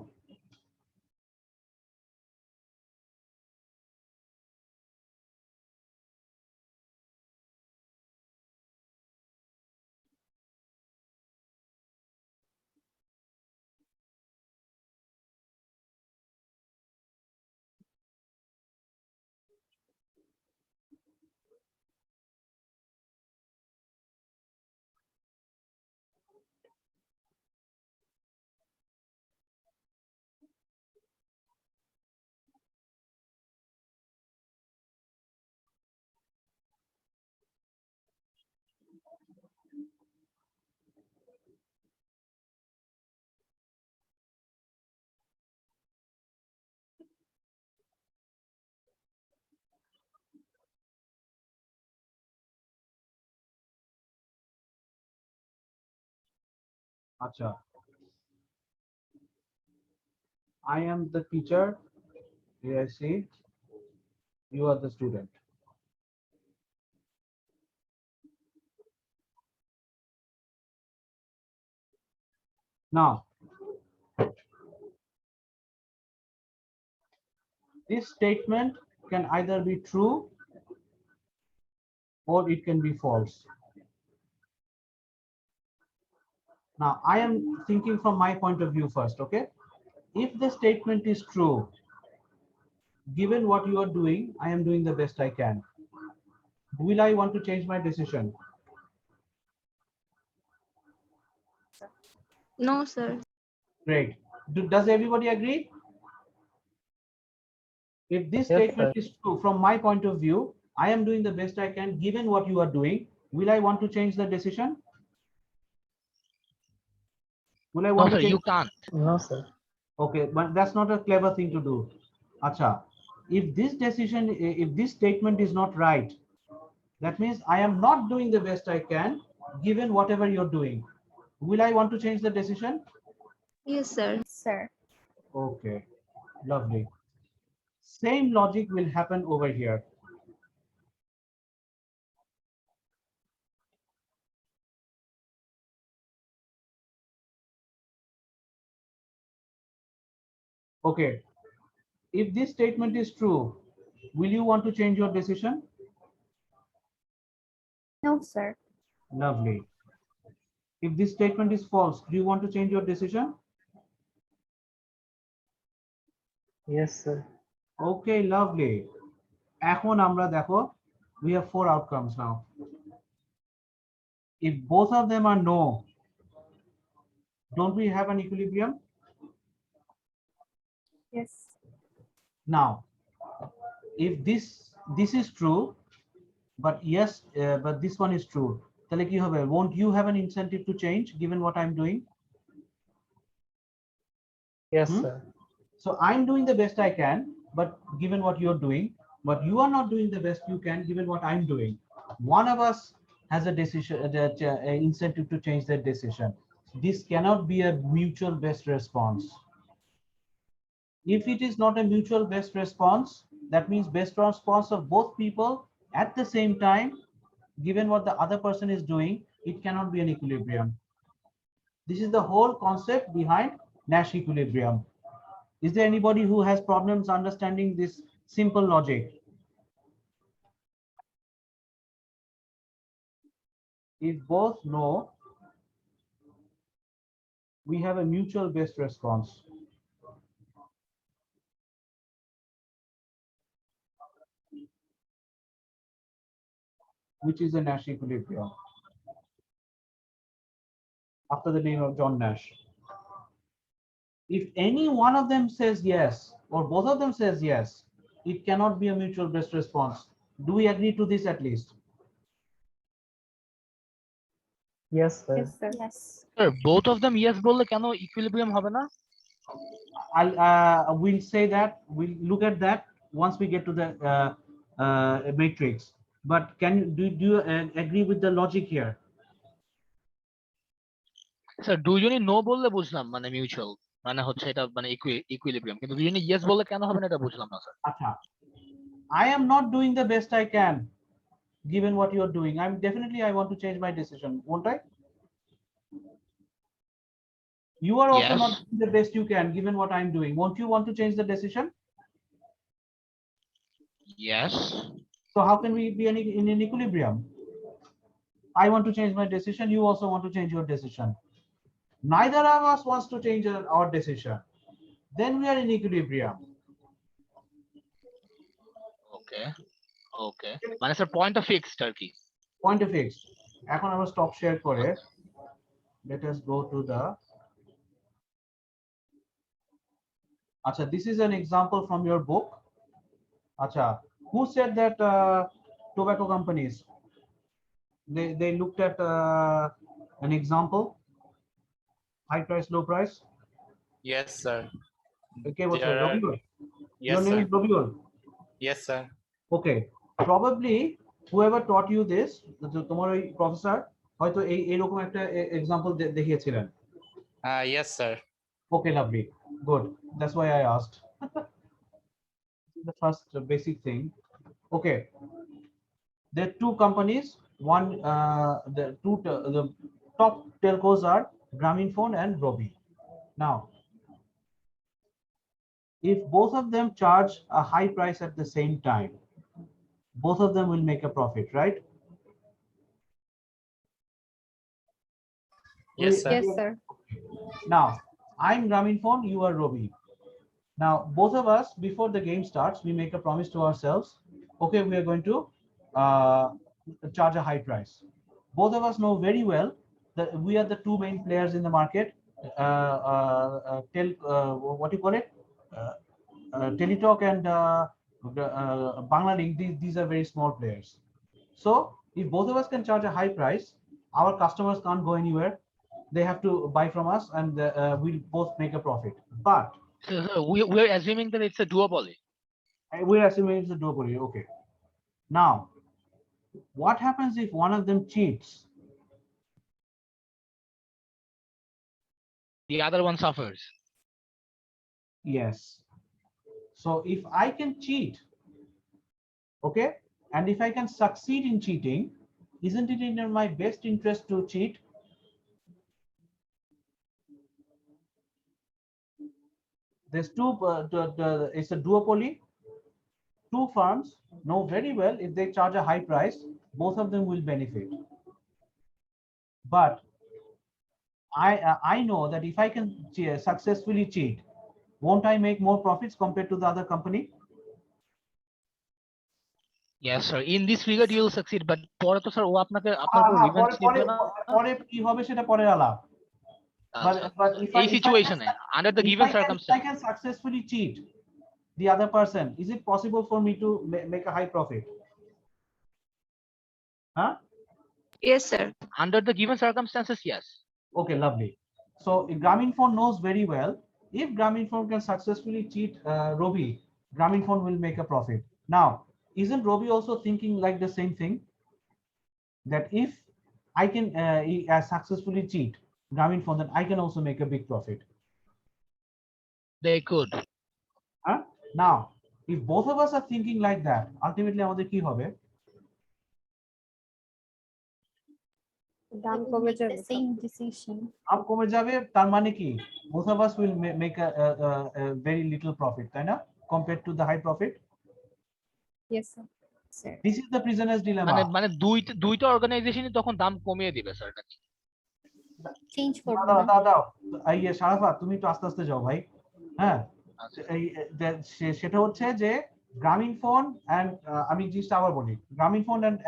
Acha. I am the teacher. Here I see. You are the student. Now, this statement can either be true or it can be false. Now, I am thinking from my point of view first, okay? If the statement is true, given what you are doing, I am doing the best I can. Will I want to change my decision? No, sir. Great. Does everybody agree? If this Yes, statement sir. is true, from my point of view, I am doing the best I can given what you are doing. Will I want to change the decision? Will I No, want sir, to change? you can't. No, sir. Okay, but that's not a clever thing to do. Acha, if this decision, if this statement is not right, that means I am not doing the best I can given whatever you're doing. Will I want to change the decision? Yes, sir. Sir. Okay, lovely. Same logic will happen over here. Okay, if this statement is true, will you want to change your decision? No, sir. Lovely. If this statement is false, do you want to change your decision? Yes, sir. Okay, lovely. এখন আমরা দেখো, we have 4 outcomes now. If both of them are no, don't we have an equilibrium? Yes. Now, if this is true, but yes, but this one is true, তাহলে কি হবে? Won't you have an incentive to change given what I'm doing? Yes, Hmm? sir. So I'm doing the best I can, but given what you're doing, but you are not doing the best you can given what I'm doing. One of us has a decision, incentive to change that decision. This cannot be a mutual best response. If it is not a mutual best response, that means best response of both people at the same time, given what the other person is doing, it cannot be an equilibrium. This is the whole concept behind Nash equilibrium. Is there anybody who has problems understanding this simple logic? If both know, we have a mutual best response. Which is a Nash equilibrium after the name of John Nash. If any one of them says yes, or both of them says yes, it cannot be a mutual best response. Do we agree to this at least? Yes, sir. Yes, sir. Yes. Sir, both of them yes বললে কেন equilibrium হবে না? We'll say that, we'll look at that once we get to the matrix. But can you do you agree with the logic here? Sir দুইজনই no বললে বুঝলাম মানে mutual মানে হচ্ছে এটা মানে ইকুইলিব্রিয়াম, কিন্তু দুইজনই ইয়েস বললে কেন হবে না এটা বুঝলাম না sir. Acha, I am not doing the best I can given what you're doing. I'm definitely, I want to change my decision, won't I? You are also Yes. not doing the best you can given what I'm doing. Won't you want to change the decision? Yes. So how can we be in an equilibrium? I want to change my decision. You also want to change your decision. Neither of us wants to change our decision. Then we are in equilibrium. ওকে ওকে মানে sir পয়েন্টটা fixed আর কি। Point of fixed. এখন আমরা stop share করে, let us go to the. Acha, this is an example from your book. Acha, who said that tobacco companies, they looked at an example, high price, low price? Yes, sir. Okay, what's There your are- Robiol? Yes, Your name sir. is Robiol. Yes, sir. Okay, probably whoever taught you this, তোমার ওই professor হয়তো এইরকম একটা example দেখিয়েছিলেন. Yes, sir. Okay, lovely, good. That's why I asked. The first basic thing. Okay, there are two companies. One, the top telcos are Grameenphone and Robi. Now, if both of them charge a high price at the same time, both of them will make a profit, right? Yes, sir. Yes, sir. Now, I'm Grameenphone, you are Robi. Now, both of us, before the game starts, we make a promise to ourselves. Okay, we are going to charge a high price. Both of us know very well that we are the two main players in the market. What do you call it? Teletalk and Banglalink, these are very small players. So if both of us can charge a high price, our customers can't go anywhere. They have to buy from us, and we'll both make a profit. But So we're assuming that it's a duopoly. we're assuming it's a duopoly. Okay. Now, what happens if one of them cheats? The other one suffers. Yes. So if I can cheat, okay, and if I can succeed in cheating, isn't it in my best interest to cheat? There's it's a duopoly. Two firms know very well if they charge a high price, both of them will benefit. But I know that if I can successfully cheat, won't I make more profits compared to the other company? Yes, sir. In this regard, you will succeed. But পরে তো sir ও আপনাকে আপনার উপর revenge নিবে না। পরে কি হবে সেটা পরের আলাপ। But if এই সিচুয়েশনে under the given I circumstance, can successfully cheat the other person, is it possible for me to make a high profit? Huh? Yes, sir. under the given circumstances, yes. Okay, lovely. So Grameenphone knows very well, if Grameenphone can successfully cheat Robi, Grameenphone will make a profit. Now, isn't Robi also thinking like the same thing? That if I can successfully cheat Grameenphone, then I can also make a big profit. They could. Huh? Now, if both of us are thinking like that, ultimately আমাদের কি হবে? They will make the same decision. দাম কমে যাবে, তার মানে কি? Both of us will make a very little profit, তাই না? Compared to the high profit. Yes, sir. This is the prisoner's dilemma. মানে দুইটা অর্গানাইজেশনই তখন দাম কমিয়ে দিবে স্যার নাকি? Change for দাও শারাফা, তুমি তো আস্তে আস্তে যাও ভাই। হ্যাঁ, সেটা হচ্ছে যে গ্রামীণফোন এন্ড আমি জিনিসটা আবার বলি, গ্রামীণফোন এন্ড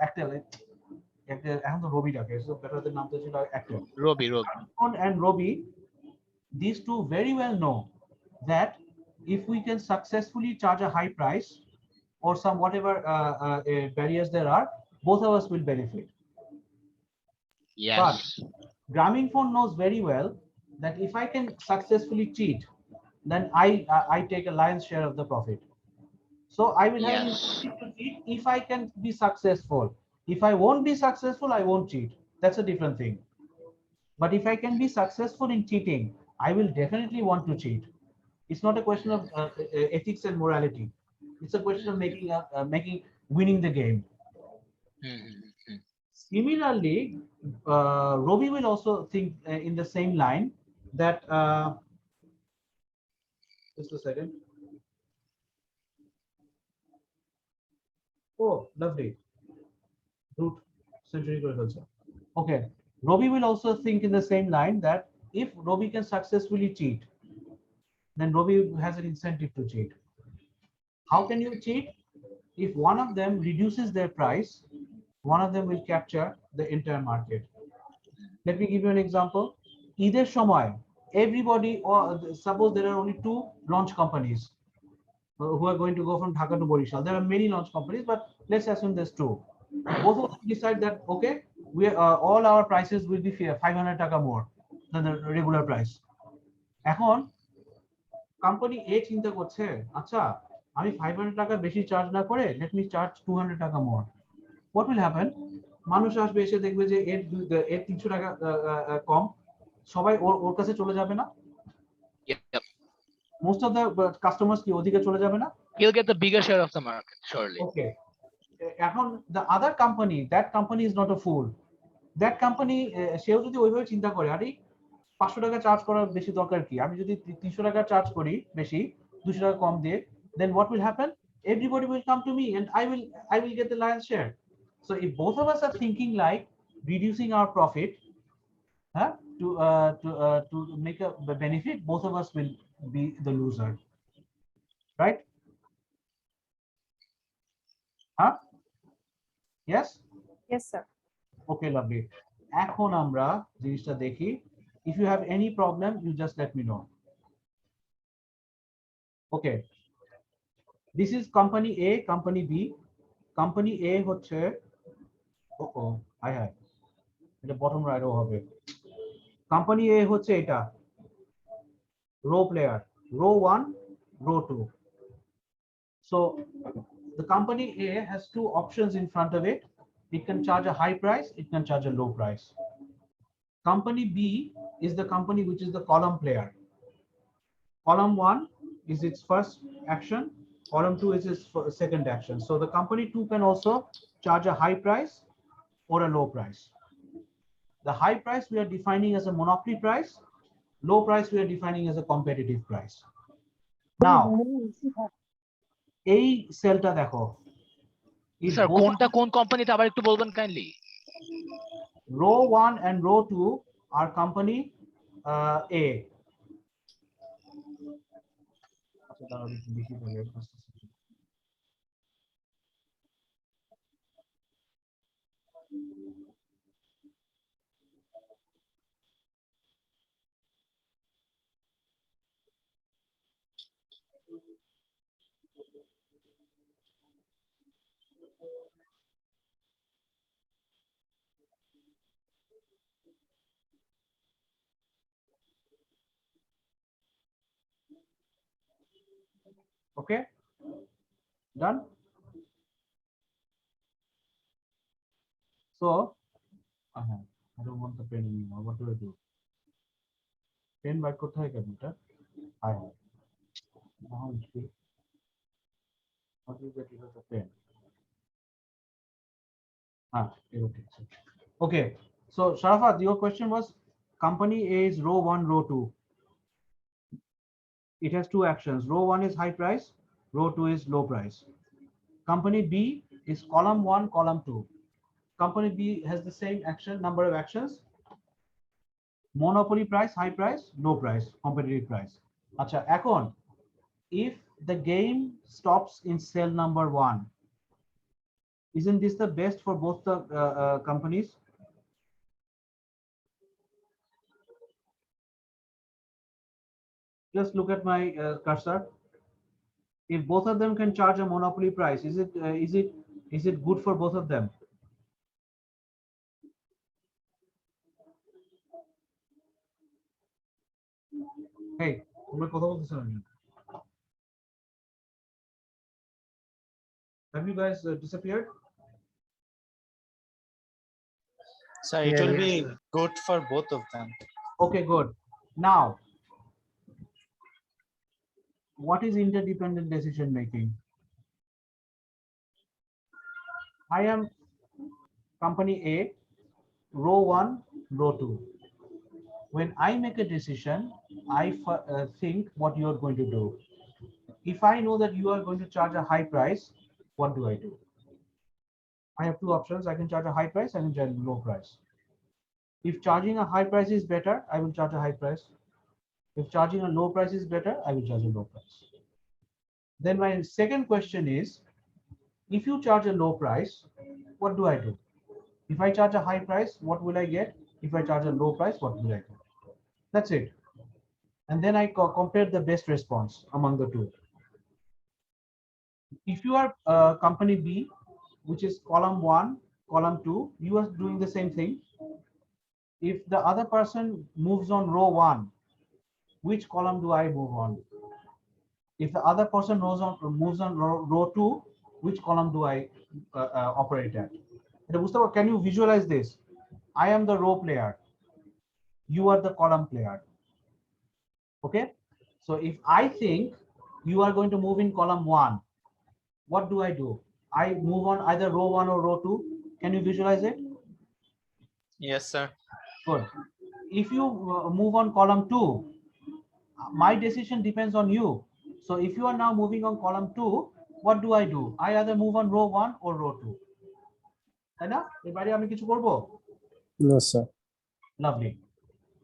অ্যাক্টেল এখন তো রবি ডাকে, সো বেটারদের নাম তো ছিল Aktel. Robi Grameenphone and Robi, these two very well know that if we can successfully charge a high price or some whatever barriers there are, both of us will benefit. yes. But Grameenphone knows very well that if I can successfully cheat, then I take a lion's share of the profit. So I will have an Yes. incentive to cheat if I can be successful. If I won't be successful, I won't cheat. That's a different thing. But if I can be successful in cheating, I will definitely want to cheat. It's not a question of ethics and morality. It's a question of winning the game. Similarly, Robi will also think in the same line that just a second. Oh, lovely. Root century culture. Okay. Robi will also think in the same line that if Robi can successfully cheat, then Robi has an incentive to cheat. How can you cheat? If one of them reduces their price, one of them will capture the entire market. Let me give you an example. Either সময়, everybody, or suppose there are only two launch companies who are going to go from Dhaka to Borishal. There are many launch companies, but let's assume there's two. Both of them decide that, okay, we all our prices will be 500 টাকা more than the regular price. এখন company A চিন্তা করছে, আচ্ছা আমি 500 টাকা বেশি charge না করে let me charge 200 টাকা more. What will happen? মানুষ আসবে, এসে দেখবে যে এর 300 টাকা কম, সবাই ওর কাছে চলে যাবে না? Yep. Most of the customers কি ওদিকে চলে যাবে না? He'll get the bigger share of the market, surely. Okay. এখন the other company, that company is not a fool. That company সেও যদি ওইভাবে চিন্তা করে, আরে 500 টাকা চার্জ করার বেশি দরকার কি, আমি যদি 300 টাকা চার্জ করি বেশি, 200 টাকা কম দিয়ে, then what will happen? Everybody will come to me and I will get the lion's share. So if both of us are thinking like reducing our profit to make a benefit, both of us will be the loser, right? Yes? Yes, sir. Okay, lovely. এখন আমরা জিনিসটা দেখি. If you have any problem, you just let me know. Okay. This is company A, company B. Company A হচ্ছে I have এটা bottom right হবে। Company A হচ্ছে এটা row player, row 1, row 2. So the company A has two options in front of it. It can charge a high price, it can charge a low price. Company B is the company which is the column player. Column 1 is its first action, column 2 is its second action. So the company 2 can also charge a high price or a low price. The high price we are defining as a monopoly price, low price we are defining as a competitive price. Now, এই সেলটা দেখো, if sir both কোনটা কোন কোম্পানিতে আবার একটু বলবেন kindly? row 1 and row 2 are company A. Okay, done. So I don't want the pen anymore. What do I do? Pen by কোথায় computer? I have. Now it's free. How do you get rid of the pen? Okay. So Sharafat, your question was company A is row 1, row 2. It has two actions. Row 1 is high price, row 2 is low price. Company B is column 1, column 2. Company B has the same action, number of actions. Monopoly price, high price, low price, competitive price. Acha, এখন if the game stops in cell number 1, isn't this the best for both the companies? Just look at my cursor. If both of them can charge a monopoly price, is it good for both of them? Hey, তোমরা কথা বলতেছ না কেন? Have you guys disappeared? So it will be good for both of them. Okay, good. Now, what is interdependent decision making? I am company A, row 1, row 2. When I make a decision, I think what you are going to do. If I know that you are going to charge a high price, what do I do? I have two options. I can charge a high price, I can charge a low price. If charging a high price is better, I will charge a high price. If charging a low price is better, I will charge a low price. Then my second question is, if you charge a low price, what do I do? If I charge a high price, what will I get? If I charge a low price, what will I get? That's it. And then I compare the best response among the two. If you are company B, which is column 1, column 2, you are doing the same thing. If the other person moves on row 1, which column do I move on? If the other person moves on row 2, which column do I operate at? Can you visualize this? I am the row player. You are the column player. Okay. So if I think you are going to move in column 1, what do? I move on either row 1 or row 2. Can you visualize it? Yes, sir. Good. If you move on column 2, my decision depends on you. So if you are now moving on column 2, what do? I either move on row 1 or row 2. তাই না? এবারে আমি কিছু করব? No, sir. Lovely.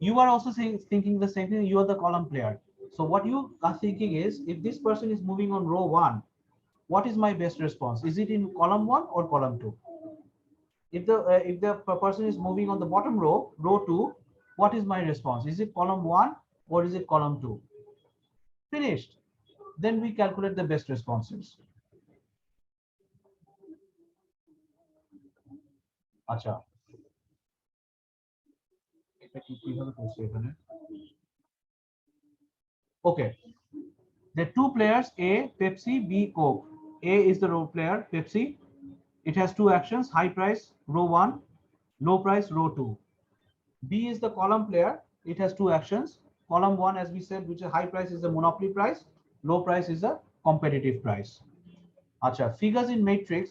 You are also thinking the same thing. You are the column player. So what you are thinking is, if this person is moving on row 1, what is my best response? Is it in column 1 or column 2? If the person is moving on the bottom row, row 2, what is my response? Is it column 1 or is it column 2? Finished. then we calculate the best responses. আচ্ছা, এটা কিভাবে করছি এখানে? Okay, there are two players, A, Pepsi, B, Coke. A is the role player, Pepsi. It has two actions, high price, row 1, low price, row 2. B is the column player. It has two actions. Column 1, as we said, which is high price, is the monopoly price. Low price is a competitive price. Acha, figures in matrix.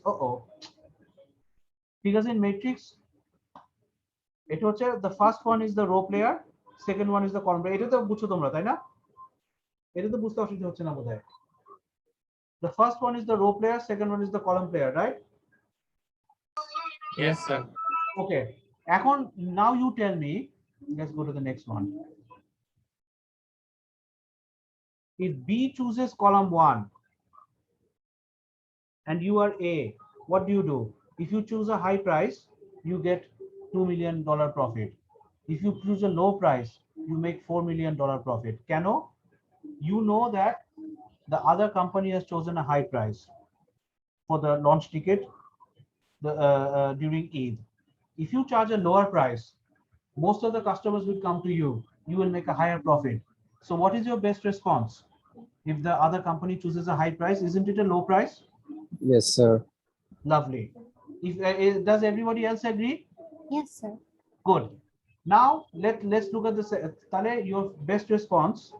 Figures in matrix. It was the first one is the row player. Second one is the column player. এটা তো বুঝছো তোমরা, তাই না? এটা তো বুঝতে অসুবিধা হচ্ছে না বোধহয়। The first one is the row player. Second one is the column player, right? Yes, sir. Okay. এখন, now you tell me. Let's go to the next one. If B chooses column 1 and you are A, what do? If you choose a high price, you get $2 million profit. If you choose a low price, you make $4 million profit. Cano, you know that the other company has chosen a high price for the launch ticket during Eid. If you charge a lower price, most of the customers will come to you. You will make a higher profit. So what is your best response? If the other company chooses a high price, isn't it a low price? Yes, sir. Lovely. If does everybody else agree? Yes, sir. Good. Now let's look at the Tale, your best response.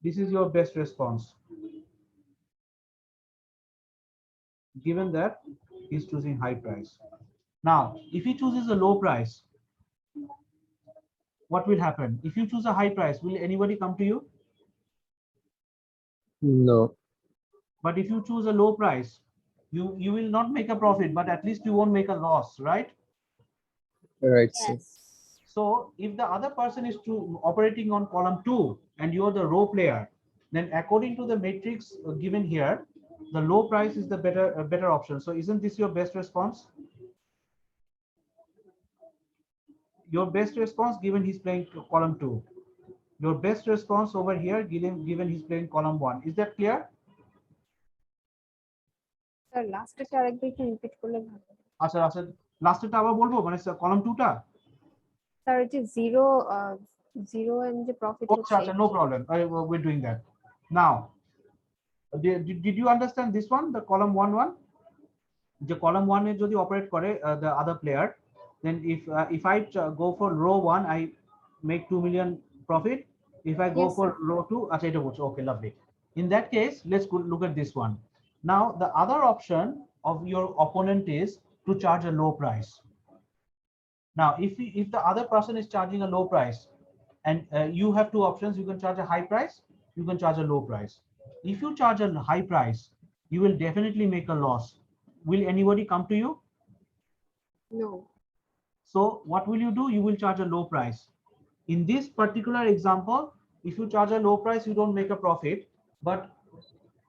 This is your best response. Given that he's choosing high price. Now, if he chooses a low price, what will happen? If you choose a high price, will anybody come to you? No. But if you choose a low price, you will not make a profit, but at least you won't make a loss, right? Right, sir. Yes. So if the other person is operating on column 2 and you're the row player, then according to the matrix given here, the low price is the better option. So isn't this your best response? Your best response given he's playing column 2. Your best response over here given he's playing column 1. Is that clear? Sir, last টা আরেকবার একটু repeat করলে ভালো। আচ্ছা লাস্টেরটা আবার বলবো, মানে column 2টা। স্যার এই যে জিরো এন্ড যে প্রফিট আচ্ছা, no problem. We're doing that. Now, did you understand this one, the column 1 the column 1 এ যদি operate করে the other player, then if I go for row 1, I make 2 million profit. If I go Yes, for sir. row 2, acha eta boccho. Okay, lovely. In that case, let's look at this one. Now, the other option of your opponent is to charge a low price. Now, if the other person is charging a low price, and you have two options, you can charge a high price, you can charge a low price. If you charge a high price, you will definitely make a loss. Will anybody come to you? No. So what will you do? You will charge a low price. In this particular example, if you charge a low price, you don't make a profit, but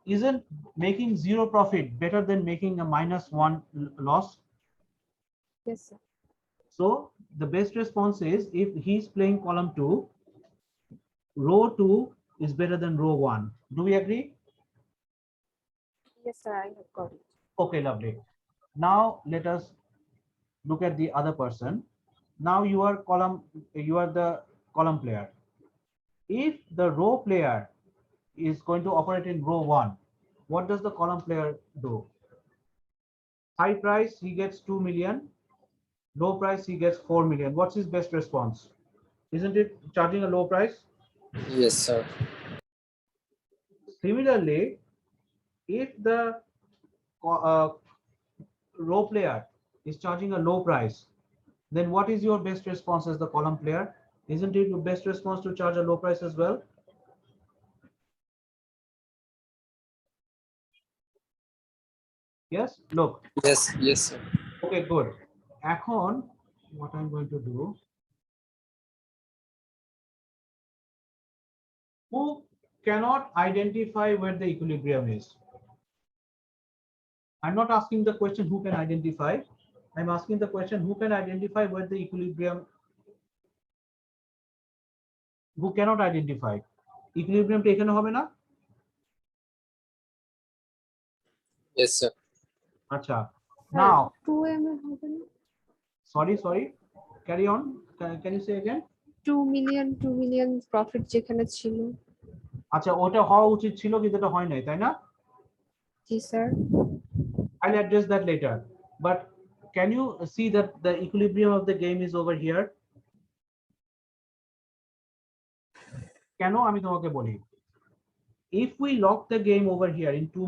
isn't making 0 profit better than making a -1 loss? Yes, sir. So the best response is, if he's playing column 2, row 2 is better than row 1. Do we agree? Yes, sir, I have got it. Okay, lovely. Now let us look at the other person. Now you are the column player. If the row player is going to operate in row 1, what does the column player do? High price, he gets 2 million. Low price, he gets 4 million. What's his best response? Isn't it charging a low price? Yes, sir. Similarly, if the row player is charging a low price, then what is your best response as the column player? Isn't it your best response to charge a low price as well? Yes, look. Yes, yes, sir. Okay, good. এখন, what I'm going to do, who cannot identify where the equilibrium is? I'm not asking the question who can identify. I'm asking the question who can identify where the equilibrium who cannot identify. Equilibrium টা এখানে হবে না? Yes, sir. আচ্ছা, now 2m হবে না? sorry, carry on. Can you say again? 2 million profit যেখানে ছিল। আচ্ছা, ওটা হওয়া উচিত ছিল কিন্তু এটা হয় নাই, তাই না? জি sir. I'll address that later. But can you see that the equilibrium of the game is over here? কেন আমি তোমাকে বলি, if we lock the game over here in 2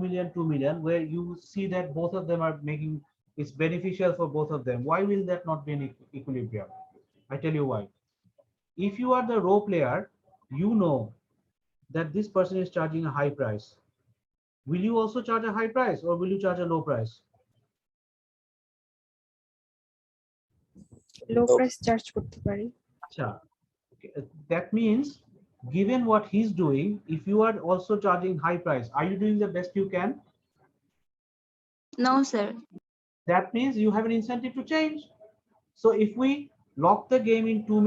million, where you see that both of them are making it's beneficial for both of them, why will that not be an equilibrium? I tell you why. If you are the row player, you know that this person is charging a high price. Will you also charge a high price or will you charge a low price? Low price charge করতে পারি। Acha. That means given what he's doing, if you are also charging high price, are you doing the best you can? No, sir. That means you have an incentive to change. So if we lock the game in 2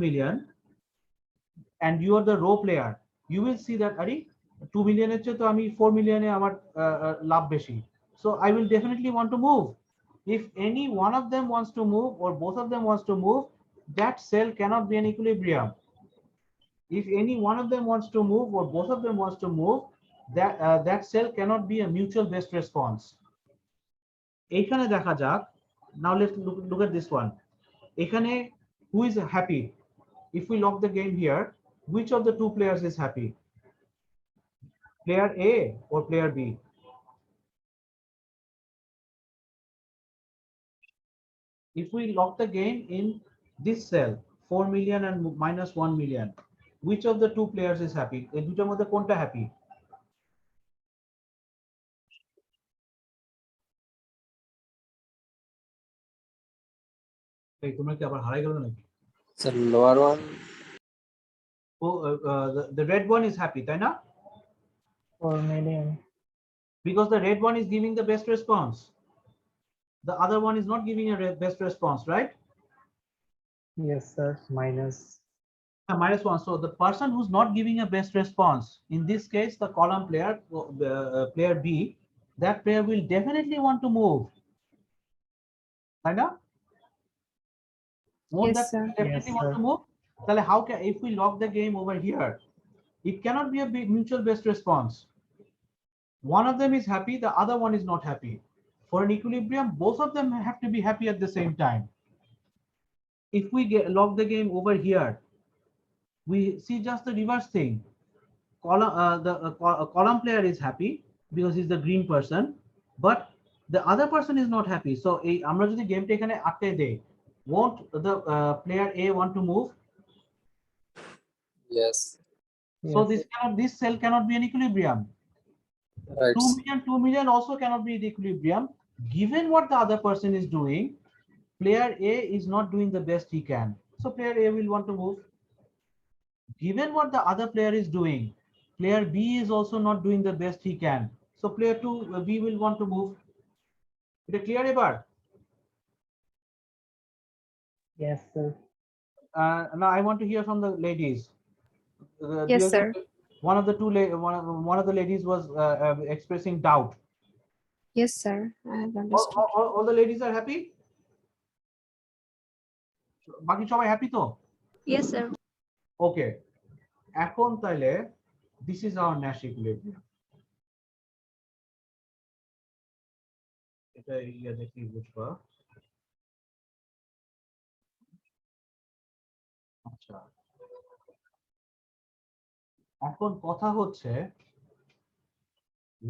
million and you are the row player, you will see that Ari 2 million এর চেয়ে তো আমি 4 million এ আমার লাভ বেশি, so I will definitely want to move. If any one of them wants to move or both of them wants to move, that cell cannot be an equilibrium. If any one of them wants to move or both of them wants to move, that cell cannot be a mutual best response. এখানে দেখা যাক, now let's look at this one. এখানে who is happy? If we lock the game here, which of the two players is happy? Player A or player B? If we lock the game in this cell 4 million and minus 1 million, which of the two players is happy? এই দুটোর মধ্যে কোনটা happy? এই তোমরা কি আবার হারাই গেল নাকি? Sir, lower one. Oh, the red one is happy, তাই না? 4 million. Because the red one is giving the best response. The other one is not giving a best response, right? Yes, sir. Minus. Minus 1. So the person who's not giving a best response, in this case, the column player, player B, that player will definitely want to move. Right now? Won't Yes, that sir. definitely Yes, want sir. to move? So how can, if we lock the game over here, it cannot be a mutual best response. One of them is happy, the other one is not happy. For an equilibrium, both of them have to be happy at the same time. If we lock the game over here, we see just the reverse thing. Column player is happy because he's the green person, but the other person is not happy. So আমরা যদি গেমটা এখানে আটকে দেই, won't the player A want to move? Yes. So Yes. this cell cannot be an equilibrium. Right. 2 million also cannot be the equilibrium. Given what the other person is doing, player A is not doing the best he can. So player A will want to move. Given what the other player is doing, player B is also not doing the best he can. So player B will want to move. Is it clear ebar? Yes, sir. Now I want to hear from the ladies. Yes, sir. One of the one of the ladies was expressing doubt. Yes, sir. I have understood. All the ladies are happy? বাকি সবাই happy তো? Yes, sir. Okay. এখন তাহলে this is our Nash equilibrium. এটা ইয়া দেখি বুঝবা। আচ্ছা, এখন কথা হচ্ছে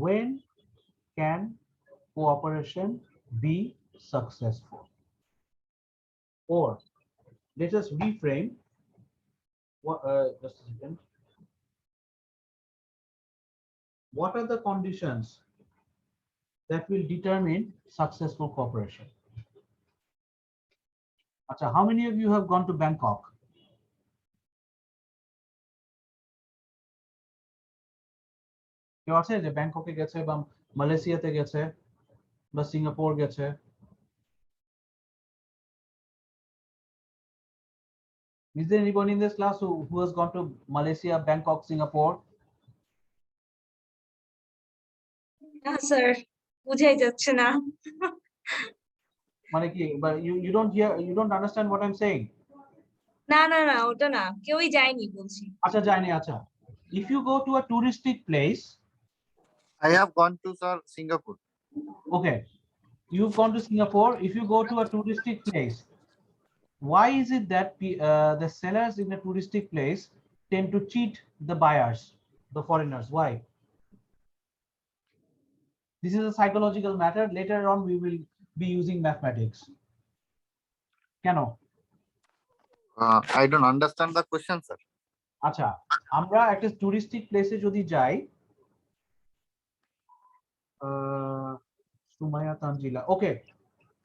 when can cooperation be successful? Or let us reframe what just a second. What are the conditions that will determine successful cooperation? Acha, how many of you have gone to Bangkok? কেউ আছে যে ব্যাংককে গেছে বা মালয়েশিয়াতে গেছে বা Singapore গেছে? Is there anyone in this class who has gone to Malaysia, Bangkok, Singapore? না স্যার বুঝাই যাচ্ছে না মানে কি, but you don't understand what I'm saying? না না না ওটা না কেউই যায়নি বলছি আচ্ছা যায়নি, আচ্ছা। If you go to a touristic place, I have gone to sir Singapore. okay, you've gone to Singapore. If you go to a touristic place, why is it that the sellers in a touristic place tend to cheat the buyers, the foreigners? Why? This is a psychological matter. Later on, we will be using mathematics. কেন? I don't understand the question, sir. আচ্ছা, আমরা একটা touristic প্লেসে যদি যাই, Sumaya Tanjila. Okay,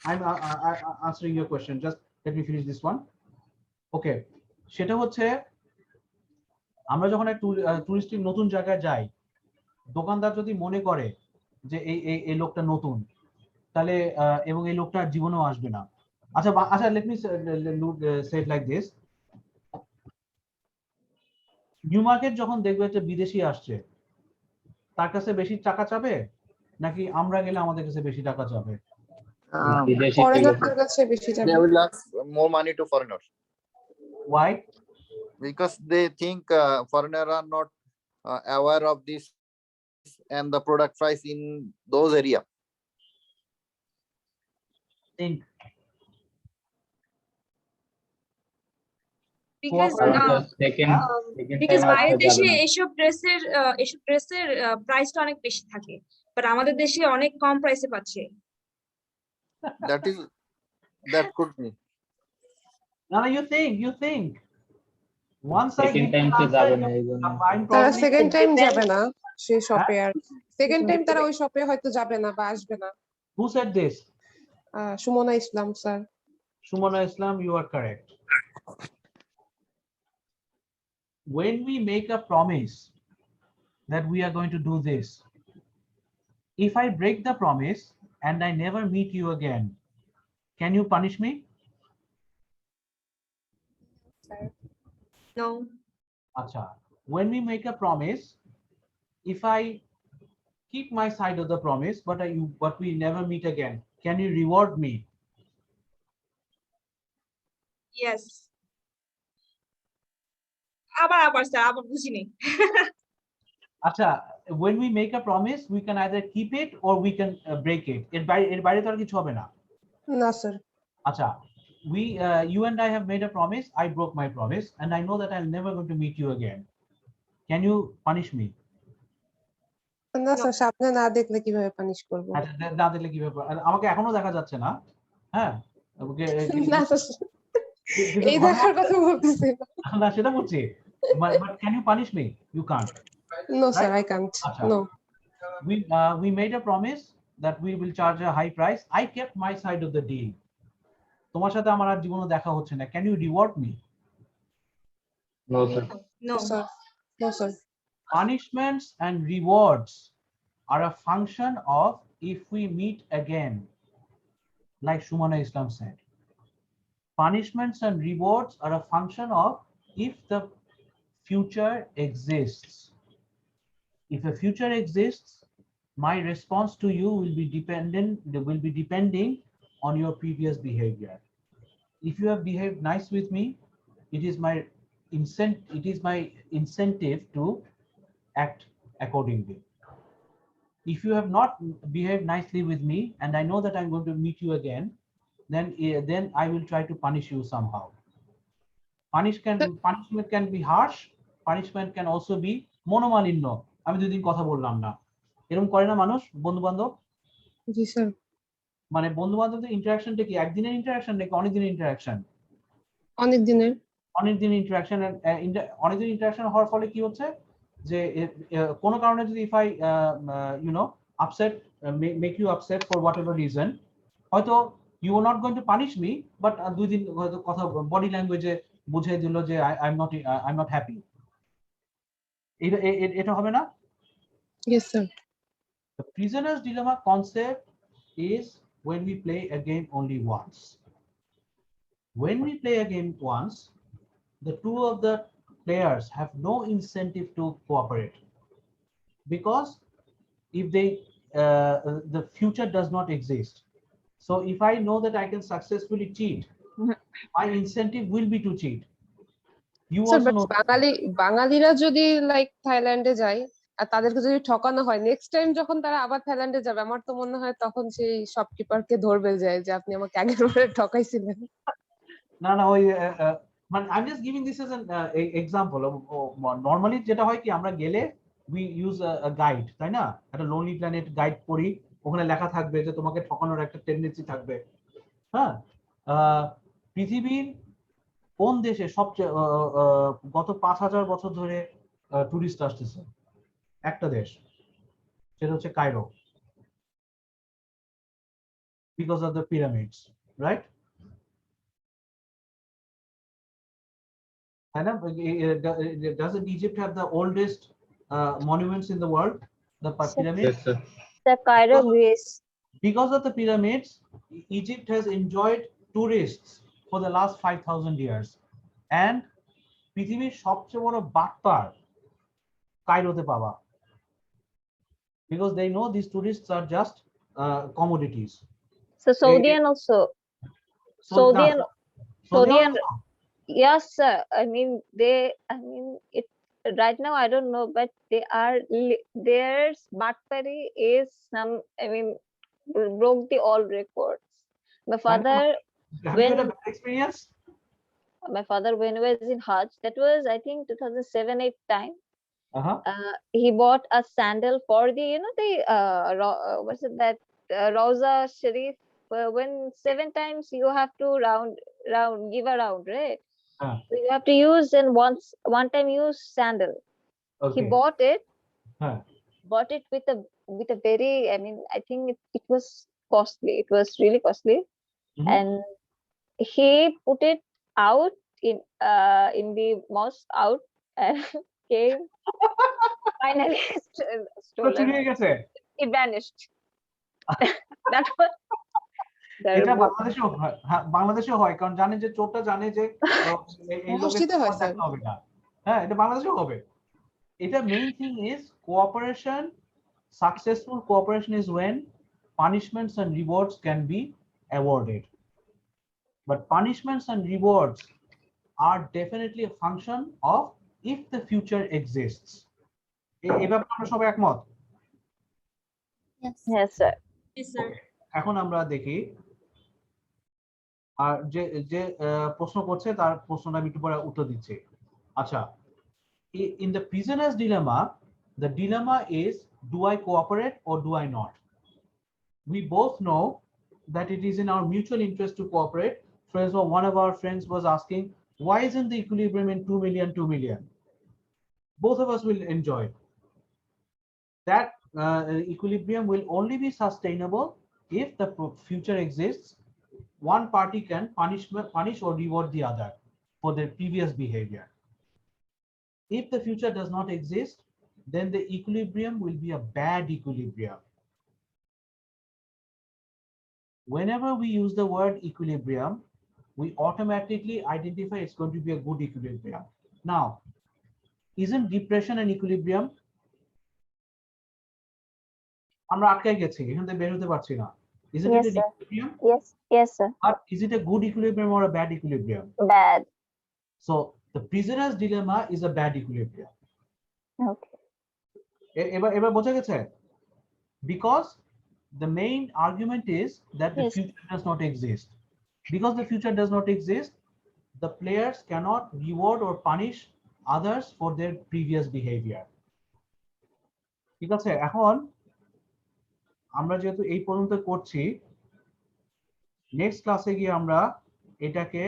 I'm answering your question. Just let me finish this one. Okay, সেটা হচ্ছে আমরা যখন একটা টুরিস্টিক নতুন জায়গায় যাই, দোকানদার যদি মনে করে যে এই লোকটা নতুন, তাহলে এবং এই লোকটা জীবনেও আসবে না। আচ্ছা আচ্ছা, let me say it like this. New market যখন দেখবে একটা বিদেশি আসছে, তার কাছে বেশি টাকা চাবে নাকি আমরা গেলে আমাদের কাছে বেশি টাকা চাবে? ফরেনারদের কাছে বেশি যাবে। They will ask more money to foreigners. Why? Because they think foreigner are not aware of this and the product price in those area. Think. because বাইরের দেশে এসব ড্রেসের প্রাইসটা অনেক বেশি থাকে বাট আমাদের দেশে অনেক কম প্রাইসে পাচ্ছে That could be. Now you think. Once I get তারা সেকেন্ড টাইম যাবে না সেই শপে, আর সেকেন্ড টাইম তারা ওই শপে হয়তো যাবে না বা আসবে না। Who said this? Sumana Islam sir. Sumana Islam, you are correct. When we make a promise that we are going to do this, if I break the promise and I never meet you again, can you punish me? no Acha. When we make a promise, if I keep my side of the promise, but we never meet again, can you reward me? yes আবার sir আবার বুঝিনি Acha, when we make a promise, we can either keep it or we can break it. এর বাইরে তো আর কিছু হবে না। না sir. Acha, you and I have made a promise. I broke my promise, and I know that I'm never going to meet you again. Can you punish me? না sir, সামনে না দেখলে কিভাবে পানিশ করব? না দেখলে কিভাবে? আমাকে এখনো দেখা যাচ্ছে না। হ্যাঁ, না স্যার, এই দেখার কথা বলতেছি না, সেটা বলছি। But can you punish me? You can't. No sir, I can't. No. We made a promise that we will charge a high price. I kept my side of the deal. তোমার সাথে আমার আর জীবনে দেখা হচ্ছে না। Can you reward me? No sir. no sir. No sir. Punishments and rewards are a function of if we meet again, like Sumana Islam said. Punishments and rewards are a function of if the future exists. If a future exists, my response to you will be depending on your previous behavior. If you have behaved nice with me, it is my incentive to act accordingly. If you have not behaved nicely with me and I know that I'm going to meet you again, then I will try to punish you somehow. Punishment can be harsh. Punishment can also be মনোমালিন্য। আমি দুদিন কথা বললাম না, এরকম করে না মানুষ, বন্ধু বান্ধব? জি স্যার। মানে বন্ধু বান্ধবদের ইন্টারাকশনটা কি একদিনের ইন্টারাকশন নাকি অনেক দিনের ইন্টারাকশন? অনেক দিনের। অনেক দিনের ইন্টারাকশন। অনেক দিনের ইন্টারাকশন হওয়ার ফলে কি হচ্ছে যে কোনো কারণে যদি if I upset, make you upset for whatever reason, হয়তো you are not going to punish me, but দুই দিন হয়তো কথা বডি ল্যাঙ্গুয়েজে বুঝিয়ে দিল যে I'm not happy. এটা হবে না? Yes sir. The prisoner's dilemma concept is when we play a game only once. When we play a game once, the two of the players have no incentive to cooperate, because if they the future does not exist. So if I know that I can successfully cheat, my incentive will be to cheat. You sir also but know বাঙালিরা যদি like থাইল্যান্ডে যায় আর তাদেরকে যদি ঠকানো হয়, next time যখন তারা আবার থাইল্যান্ডে যাবে, আমার তো মনে হয় তখন সেই শপকিপারকে ধরবে যায় যে আপনি আমাকে আগের বারে ঠকাইছিলেন। না না ওই মানে I am just giving this as an example. Normally যেটা হয় কি, আমরা গেলে উই ইউজ আ গাইড, তাই না? একটা লোনলি প্ল্যানেট গাইড পড়ি, ওখানে লেখা থাকবে যে তোমাকে ঠকানোর একটা টেন্ডেন্সি থাকবে। হ্যাঁ, পৃথিবীর কোন দেশে সবচেয়ে গত 5000 বছর ধরে টুরিস্ট আসতেছে? একটা দেশ, সেটা হচ্ছে Cairo, because of the pyramids, right? Doesn't Egypt have the oldest monuments in the world, the pyramids? Yes, sir. The Cairo, Greece. Because of the pyramids, Egypt has enjoyed tourists for the last 5000 years. And পৃথিবীর সবচেয়ে বড় বাটপার কায়রোতে পাবা, because they know these tourists are just commodities. So Saudian also. Saudian. Saudian. Yes, sir. I mean, it right now, I don't know, but they are, their Batpari is some, I mean, broke the all records. My father, Have you had a bad experience? when he was in Hajj, that was, I think, 2007-8 time. Uh-huh. He bought a sandal for the, the what's it, that Rawza Sharif. When 7 times you have to give a round, right? So you have to use one time use sandal. Okay. He bought it with a very, I mean, I think it was costly. It was really costly. And he put it out in the mosque out and came finally stolen. It vanished. That was এটা বাংলাদেশেও হয়, কারণ জানে যে চোরটা জানে যে এই লোকের হবে না। হ্যাঁ, এটা বাংলাদেশেও হবে। এটা main thing is cooperation. Successful cooperation is when punishments and rewards can be awarded. But punishments and rewards are definitely a function of if the future exists. এই ব্যাপারে আমরা সবাই একমত? Yes, sir. Yes, sir. এখন আমরা দেখি, আর যে প্রশ্ন করছে তার প্রশ্নটা আমি একটু পরে উত্তর দিচ্ছি। আচ্ছা, in the prisoner's dilemma, the dilemma is, do I cooperate or do I not? We both know that it is in our mutual interest to cooperate. For example, one of our friends was asking, why isn't the equilibrium in 2 million, 2 million? Both of us will enjoy. That equilibrium will only be sustainable if the future exists. One party can punish or reward the other for their previous behavior. If the future does not exist, then the equilibrium will be a bad equilibrium. Whenever we use the word equilibrium, we automatically identify it's going to be a good equilibrium. Now, isn't depression an equilibrium? আমরা আটকে গেছি, এখান থেকে বের হতে পারছি না। Isn't it an equilibrium? Yes, sir. But is it a good equilibrium or a bad equilibrium? Bad. So the prisoner's dilemma is a bad equilibrium. Okay. এবার বোঝা গেছে? Because the main argument is that the future does not exist. Because the future does not exist, the players cannot reward or punish others for their previous behavior. ঠিক আছে, এখন আমরা যেহেতু এই পর্যন্ত করছি, নেক্সট ক্লাসে গিয়ে আমরা এটাকে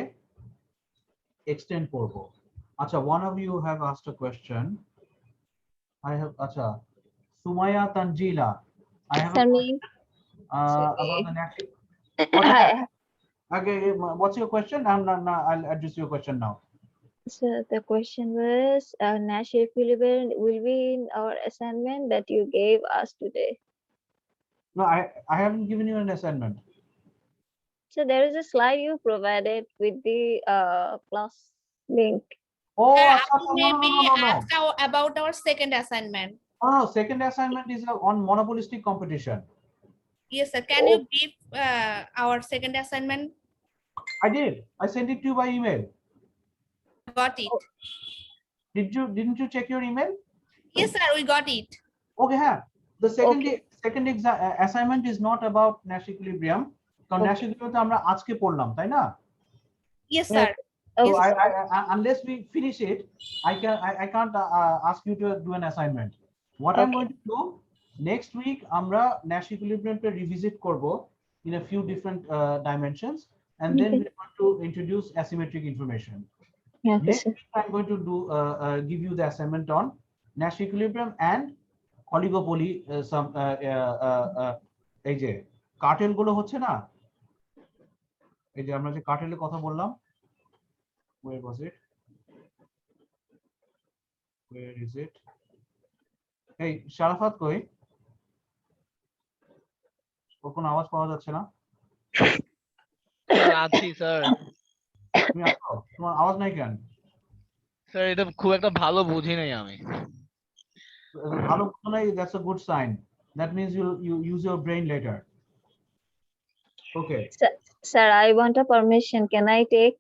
এক্সটেন্ড করব। আচ্ছা, one of you have asked a question. I have, acha, Sumaya Tanjila, I have a question about the national. Okay, what's your question? I'll address your question now. So the question was, Nash equilibrium will be in our assignment that you gave us today. No, I haven't given you an assignment. So there is a slide you provided with the class link. Oh, Sir, acha, আপনি no, no, no, no, no, no. ask about our second assignment. Oh, second assignment is on monopolistic competition. Yes, sir. Can you brief our second assignment? I did. I sent it to you by email. Got it. Didn't you check your email? Yes, sir. We got it. Okay, yeah. The second assignment is not about Nash equilibrium. Because Nash equilibrium আমরা আজকে পড়লাম, তাই না? Yes, sir. So unless we finish it, I can't ask you to do an assignment. What I'm going to do next week, আমরা Nash equilibrium to revisit করবো in a few different dimensions, and then we're going to introduce asymmetric information. Next week, I'm going to do give you the assignment on Nash equilibrium and oligopoly. Some এই যে cartel গুলো হচ্ছে না, এই যে আমরা যে কার্টেলের কথা বললাম, where was it? Where is it? Hey, Sharafat koi? ওর কোনো আওয়াজ পাওয়া যাচ্ছে না? আছি স্যার। তুমি আছো? তোমার আওয়াজ নাই কেন? স্যার এটা খুব একটা ভালো বুঝি নাই আমি। ভালো বুঝো নাই, that's a good sign. That means you use your brain later. Okay. Sir, I want a permission. Can I take?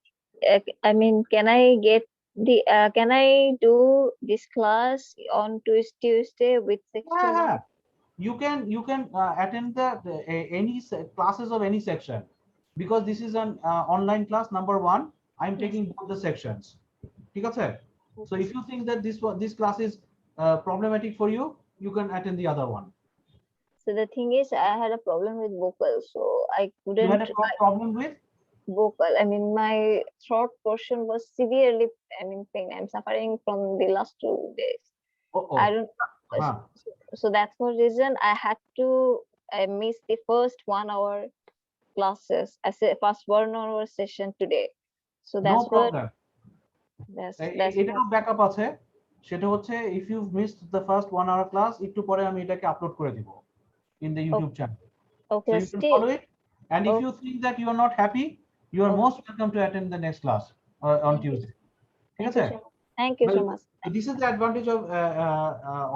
I mean, can I get the? Can I do this class on Tuesday with 16? Yeah. You can attend any classes of any section, because this is an online class. Number one, I'm taking both the sections. ঠিক আছে? So if you think that this class is problematic for you, you can attend the other one. So the thing is, I had a problem with vocal, so I couldn't. You had a problem with vocal? I mean, my throat portion was severely, pain. I'm suffering from the last 2 days. I don't. So that's one reason I had to miss the first 1 hour classes as a first 1 hour session today. So that's no problem. That's এটাও backup আছে, সেটা হচ্ছে if you missed the first 1 hour class, একটু পরে আমি এটাকে upload করে দিব in the YouTube channel. Okay, so you can follow it, and if you think that you are not happy, you are most welcome to attend the next class on Tuesday. ঠিক আছে? Thank you so much. This is the advantage of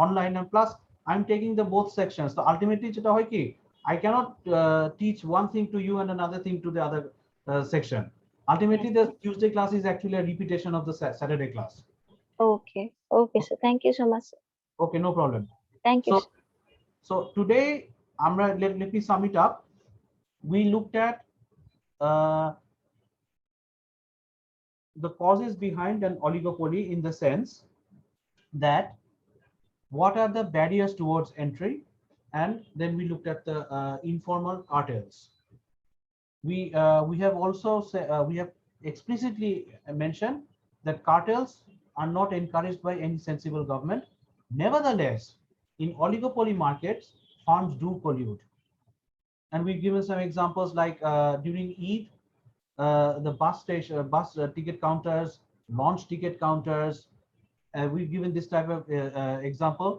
online, and plus I'm taking the both sections. So ultimately যেটা হয় কি, I cannot teach one thing to you and another thing to the other section. Ultimately the Tuesday class is actually a repetition of the Saturday class. Okay, so thank you so much. Okay, no problem. Thank you. So today let me sum it up. We looked at the causes behind an oligopoly, in the sense that what are the barriers towards entry, and then we looked at the informal cartels. We have also we have explicitly mentioned that cartels are not encouraged by any sensible government. Nevertheless, in oligopoly markets, firms do collude, and we've given some examples like during Eid, the bus ticket counters, launch ticket counters. We've given this type of example.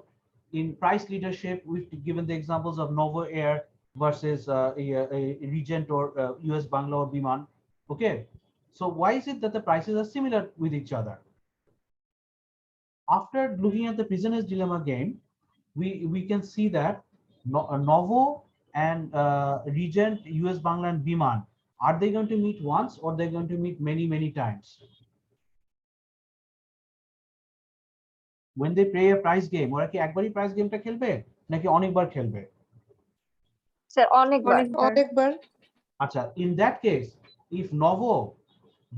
In price leadership, we've given the examples of Novo Air versus a Regent or US Bangla or Biman. Okay, so why is it that the prices are similar with each other? After looking at the prisoner's dilemma game, we can see that Novo and Regent, US Bangla and Biman, are they going to meet once, or they're going to meet many times? When they play a price game, ওরা কি একবারই price গেমটা খেলবে নাকি অনেকবার খেলবে? Sir, অনেকবার. আচ্ছা, in that case, if Novo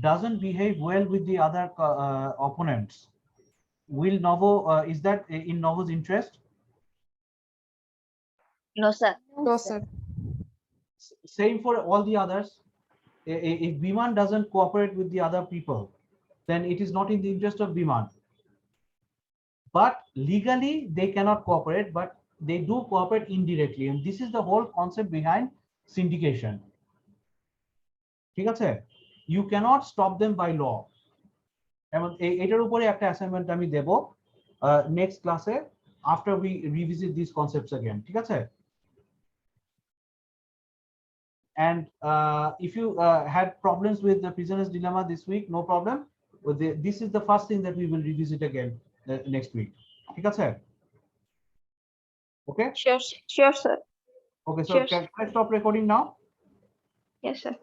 doesn't behave well with the other opponents, will Novo is that in Novo's interest? No, sir. No, sir. Same for all the others. If Biman doesn't cooperate with the other people, then it is not in the interest of Biman. But legally they cannot cooperate, but they do cooperate indirectly, and this is the whole concept behind syndication. ঠিক আছে? You cannot stop them by law. এবং এটার উপরে একটা assignment আমি দেব next ক্লাসে, after we revisit these concepts again. ঠিক আছে? And if you had problems with the prisoner's dilemma this week, no problem. this is the first thing that we will revisit again next week. ঠিক আছে? Okay? Sure, sure, sir. Okay, so Sure. can I stop recording now? Yes, sir.